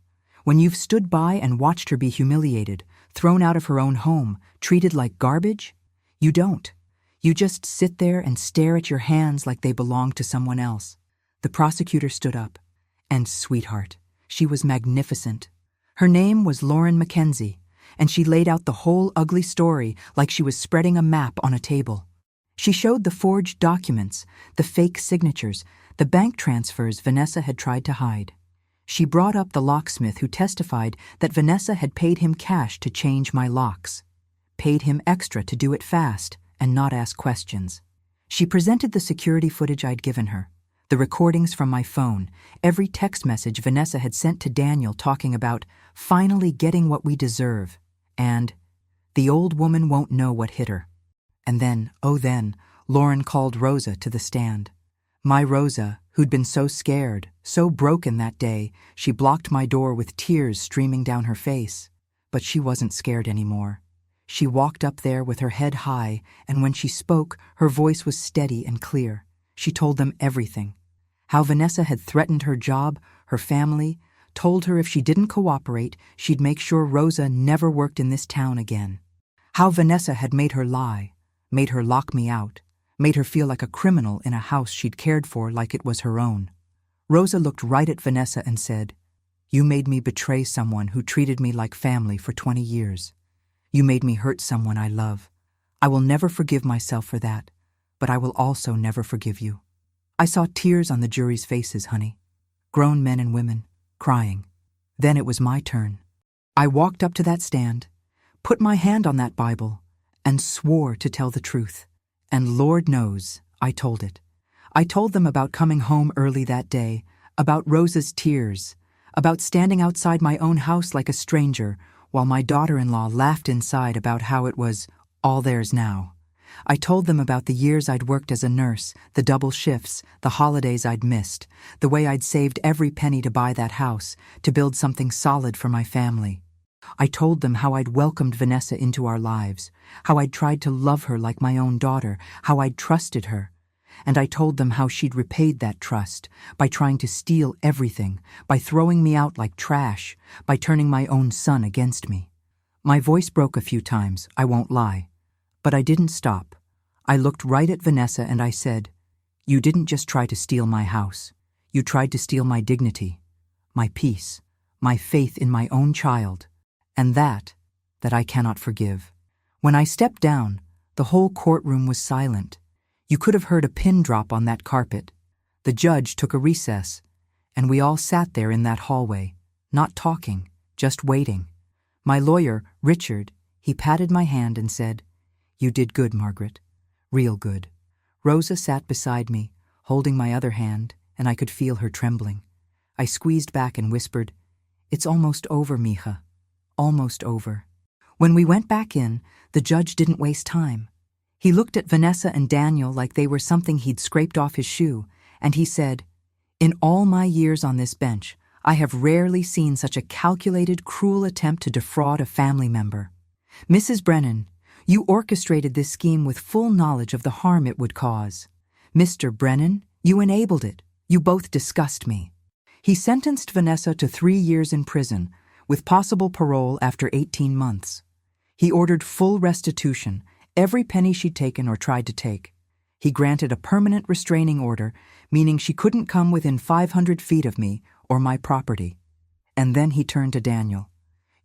When you've stood by and watched her be humiliated, thrown out of her own home, treated like garbage? You don't. You just sit there and stare at your hands like they belong to someone else. The prosecutor stood up. And sweetheart, she was magnificent. Her name was Lauren Mackenzie, and she laid out the whole ugly story like she was spreading a map on a table. She showed the forged documents, the fake signatures, the bank transfers Vanessa had tried to hide. She brought up the locksmith who testified that Vanessa had paid him cash to change my locks, paid him extra to do it fast and not ask questions. She presented the security footage I'd given her, the recordings from my phone, every text message Vanessa had sent to Daniel talking about finally getting what we deserve, and the old woman won't know what hit her. And then, oh then, Lauren called Rosa to the stand. My Rosa, who'd been so scared, so broken that day, she blocked my door with tears streaming down her face. But she wasn't scared anymore. She walked up there with her head high, and when she spoke, her voice was steady and clear. She told them everything. How Vanessa had threatened her job, her family, told her if she didn't cooperate, she'd make sure Rosa never worked in this town again. How Vanessa had made her lie, made her lock me out, made her feel like a criminal in a house she'd cared for like it was her own. Rosa looked right at Vanessa and said, "You made me betray someone who treated me like family for 20 years. You made me hurt someone I love. I will never forgive myself for that, but I will also never forgive you." I saw tears on the jury's faces, honey. Grown men and women, crying. Then it was my turn. I walked up to that stand, put my hand on that Bible, and swore to tell the truth. And Lord knows, I told it. I told them about coming home early that day, about Rosa's tears, about standing outside my own house like a stranger, while my daughter-in-law laughed inside about how it was all theirs now. I told them about the years I'd worked as a nurse, the double shifts, the holidays I'd missed, the way I'd saved every penny to buy that house, to build something solid for my family. I told them how I'd welcomed Vanessa into our lives, how I'd tried to love her like my own daughter, how I'd trusted her. And I told them how she'd repaid that trust by trying to steal everything, by throwing me out like trash, by turning my own son against me. My voice broke a few times, I won't lie. But I didn't stop. I looked right at Vanessa and I said, "You didn't just try to steal my house. You tried to steal my dignity, my peace, my faith in my own child, and that I cannot forgive." When I stepped down, the whole courtroom was silent. You could have heard a pin drop on that carpet. The judge took a recess, and we all sat there in that hallway, not talking, just waiting. My lawyer, Richard, he patted my hand and said, "You did good, Margaret. Real good." Rosa sat beside me, holding my other hand, and I could feel her trembling. I squeezed back and whispered, "It's almost over, mija. Almost over." When we went back in, the judge didn't waste time. He looked at Vanessa and Daniel like they were something he'd scraped off his shoe, and he said, "In all my years on this bench, I have rarely seen such a calculated, cruel attempt to defraud a family member. Mrs. Brennan, you orchestrated this scheme with full knowledge of the harm it would cause. Mr. Brennan, you enabled it. You both disgust me." He sentenced Vanessa to 3 years in prison, with possible parole after 18 months. He ordered full restitution, every penny she'd taken or tried to take. He granted a permanent restraining order, meaning she couldn't come within 500 feet of me or my property. And then he turned to Daniel.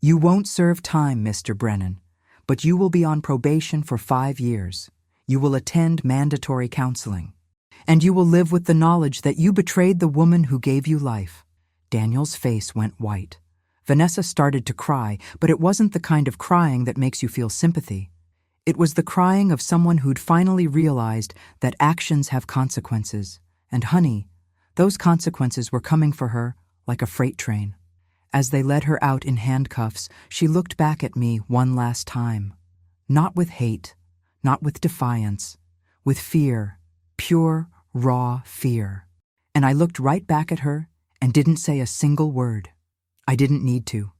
"You won't serve time, Mr. Brennan, but you will be on probation for 5 years. You will attend mandatory counseling. And you will live with the knowledge that you betrayed the woman who gave you life." Daniel's face went white. Vanessa started to cry, but it wasn't the kind of crying that makes you feel sympathy. It was the crying of someone who'd finally realized that actions have consequences. And honey, those consequences were coming for her like a freight train. As they led her out in handcuffs, she looked back at me one last time. Not with hate, not with defiance, with fear, pure, raw fear. And I looked right back at her and didn't say a single word. I didn't need to.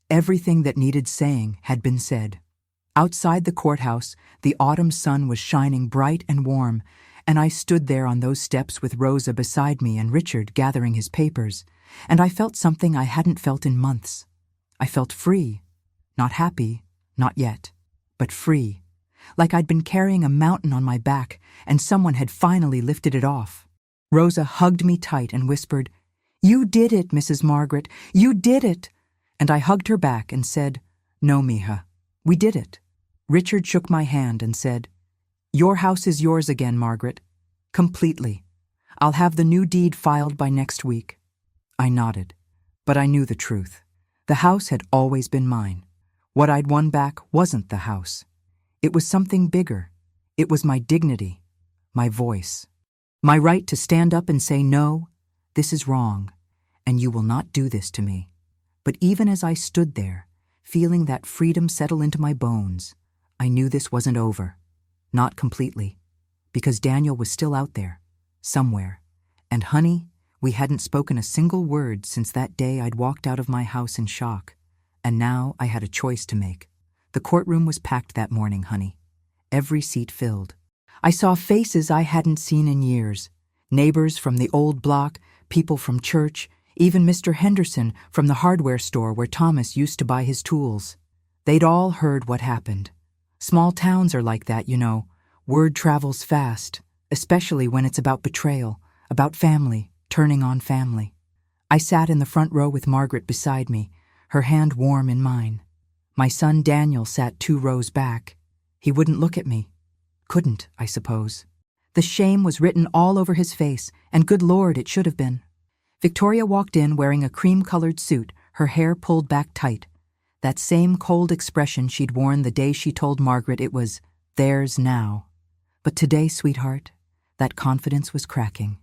Everything that needed saying had been said. Outside the courthouse, the autumn sun was shining bright and warm, and I stood there on those steps with Rosa beside me and Richard gathering his papers, and I felt something I hadn't felt in months. I felt free. Not happy, not yet, but free. Like I'd been carrying a mountain on my back and someone had finally lifted it off. Rosa hugged me tight and whispered, "You did it, Mrs. Margaret, you did it." And I hugged her back and said, "No, mija, we did it." Richard shook my hand and said, "Your house is yours again, Margaret. Completely. I'll have the new deed filed by next week." I nodded, but I knew the truth. The house had always been mine. What I'd won back wasn't the house. It was something bigger. It was my dignity, my voice, my right to stand up and say, "No, this is wrong, and you will not do this to me." But even as I stood there, feeling that freedom settle into my bones, I knew this wasn't over. Not completely. Because Daniel was still out there, somewhere. And honey, we hadn't spoken a single word since that day I'd walked out of my house in shock. And now I had a choice to make. The courtroom was packed that morning, honey. Every seat filled. I saw faces I hadn't seen in years. Neighbors from the old block, people from church, Even Mr. Henderson from the hardware store where Thomas used to buy his tools. They'd all heard what happened. Small towns are like that, you know. Word travels fast, especially when it's about betrayal, about family, turning on family. I sat in the front row with Margaret beside me, her hand warm in mine. My son Daniel sat 2 rows back. He wouldn't look at me. Couldn't, I suppose. The shame was written all over his face, and good Lord, it should have been. Victoria walked in wearing a cream-colored suit, her hair pulled back tight. That same cold expression she'd worn the day she told Margaret it was theirs now. But today, sweetheart, that confidence was cracking.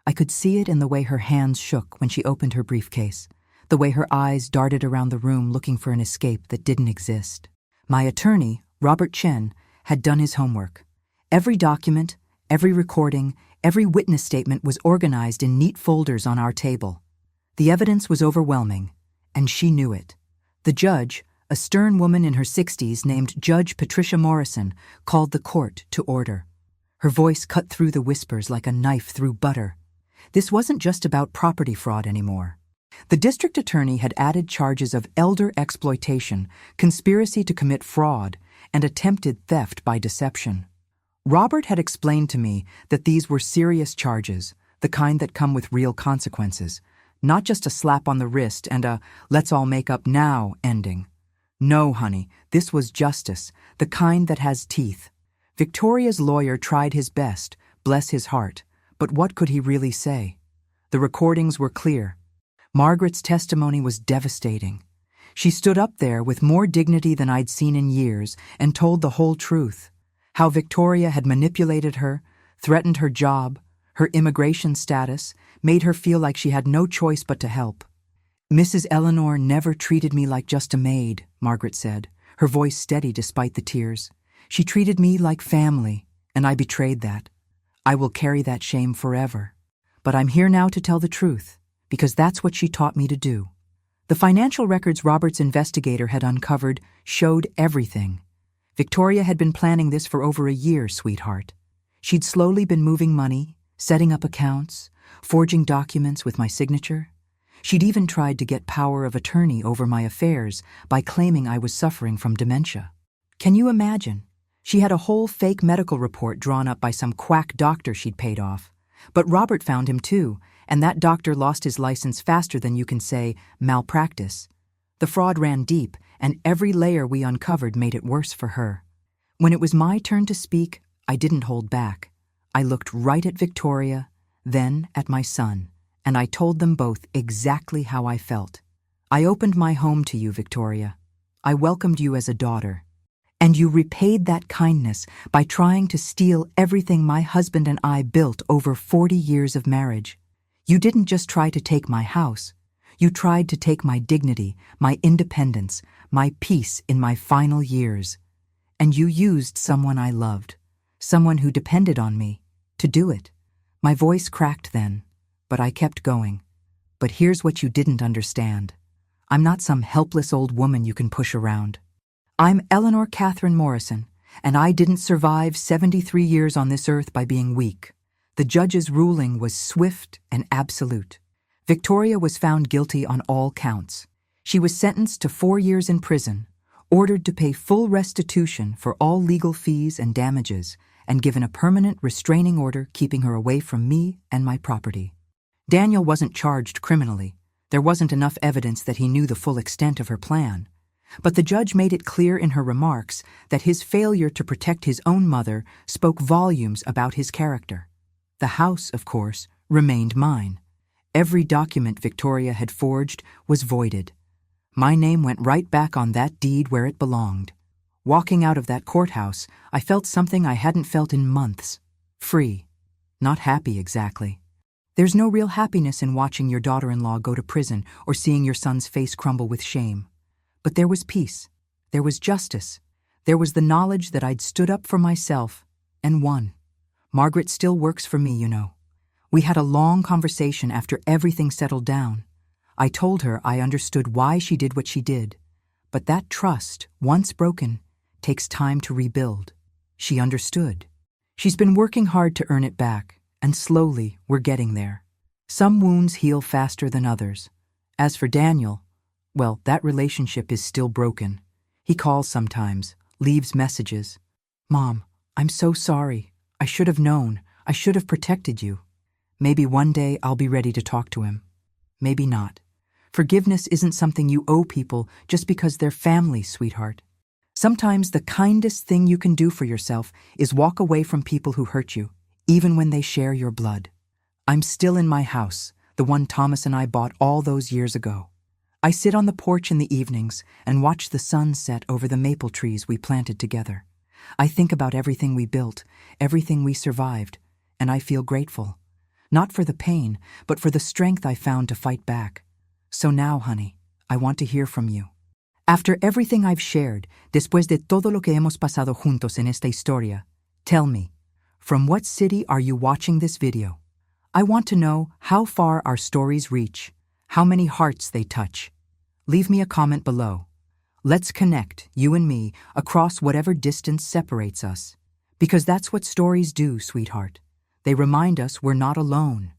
I could see it in the way her hands shook when she opened her briefcase, the way her eyes darted around the room looking for an escape that didn't exist. My attorney, Robert Chen, had done his homework. Every document, every recording, every witness statement was organized in neat folders on our table. The evidence was overwhelming, and she knew it. The judge, a stern woman in her 60s named Judge Patricia Morrison, called the court to order. Her voice cut through the whispers like a knife through butter. This wasn't just about property fraud anymore. The district attorney had added charges of elder exploitation, conspiracy to commit fraud, and attempted theft by deception. Robert had explained to me that these were serious charges, the kind that come with real consequences, not just a slap on the wrist and a "let's all make up now" ending. No, honey, this was justice, the kind that has teeth. Victoria's lawyer tried his best, bless his heart, but what could he really say? The recordings were clear. Margaret's testimony was devastating. She stood up there with more dignity than I'd seen in years and told the whole truth. How Victoria had manipulated her, threatened her job, her immigration status, made her feel like she had no choice but to help. Mrs. Eleanor never treated me like just a maid, Margaret said, her voice steady despite the tears. She treated me like family, and I betrayed that. I will carry that shame forever. But I'm here now to tell the truth, because that's what she taught me to do. The financial records Robert's investigator had uncovered showed everything. Victoria had been planning this for over a year, sweetheart. She'd slowly been moving money, setting up accounts, forging documents with my signature. She'd even tried to get power of attorney over my affairs by claiming I was suffering from dementia. Can you imagine? She had a whole fake medical report drawn up by some quack doctor she'd paid off. But Robert found him too, and that doctor lost his license faster than you can say malpractice. The fraud ran deep, and every layer we uncovered made it worse for her. When it was my turn to speak, I didn't hold back. I looked right at Victoria, then at my son, and I told them both exactly how I felt. I opened my home to you, Victoria. I welcomed you as a daughter. And you repaid that kindness by trying to steal everything my husband and I built over 40 years of marriage. You didn't just try to take my house. You tried to take my dignity, my independence, my peace in my final years. And you used someone I loved, someone who depended on me, to do it. My voice cracked then, but I kept going. But here's what you didn't understand. I'm not some helpless old woman you can push around. I'm Eleanor Catherine Morrison, and I didn't survive 73 years on this earth by being weak. The judge's ruling was swift and absolute. Victoria was found guilty on all counts. She was sentenced to 4 years in prison, ordered to pay full restitution for all legal fees and damages, and given a permanent restraining order keeping her away from me and my property. Daniel wasn't charged criminally. There wasn't enough evidence that he knew the full extent of her plan. But the judge made it clear in her remarks that his failure to protect his own mother spoke volumes about his character. The house, of course, remained mine. Every document Victoria had forged was voided. My name went right back on that deed where it belonged. Walking out of that courthouse, I felt something I hadn't felt in months. Free. Not happy, exactly. There's no real happiness in watching your daughter-in-law go to prison or seeing your son's face crumble with shame. But there was peace. There was justice. There was the knowledge that I'd stood up for myself and won. Margaret still works for me, you know. We had a long conversation after everything settled down. I told her I understood why she did what she did. But that trust, once broken, takes time to rebuild. She understood. She's been working hard to earn it back, and slowly we're getting there. Some wounds heal faster than others. As for Daniel, well, that relationship is still broken. He calls sometimes, leaves messages. Mom, I'm so sorry. I should have known. I should have protected you. Maybe one day I'll be ready to talk to him. Maybe not. Forgiveness isn't something you owe people just because they're family, sweetheart. Sometimes the kindest thing you can do for yourself is walk away from people who hurt you, even when they share your blood. I'm still in my house, the one Thomas and I bought all those years ago. I sit on the porch in the evenings and watch the sun set over the maple trees we planted together. I think about everything we built, everything we survived, and I feel grateful. Not for the pain, but for the strength I found to fight back. So now, honey, I want to hear from you. After everything I've shared, después de todo lo que hemos pasado juntos en esta historia, tell me, from what city are you watching this video? I want to know how far our stories reach, how many hearts they touch. Leave me a comment below. Let's connect, you and me, across whatever distance separates us. Because that's what stories do, sweetheart. They remind us we're not alone.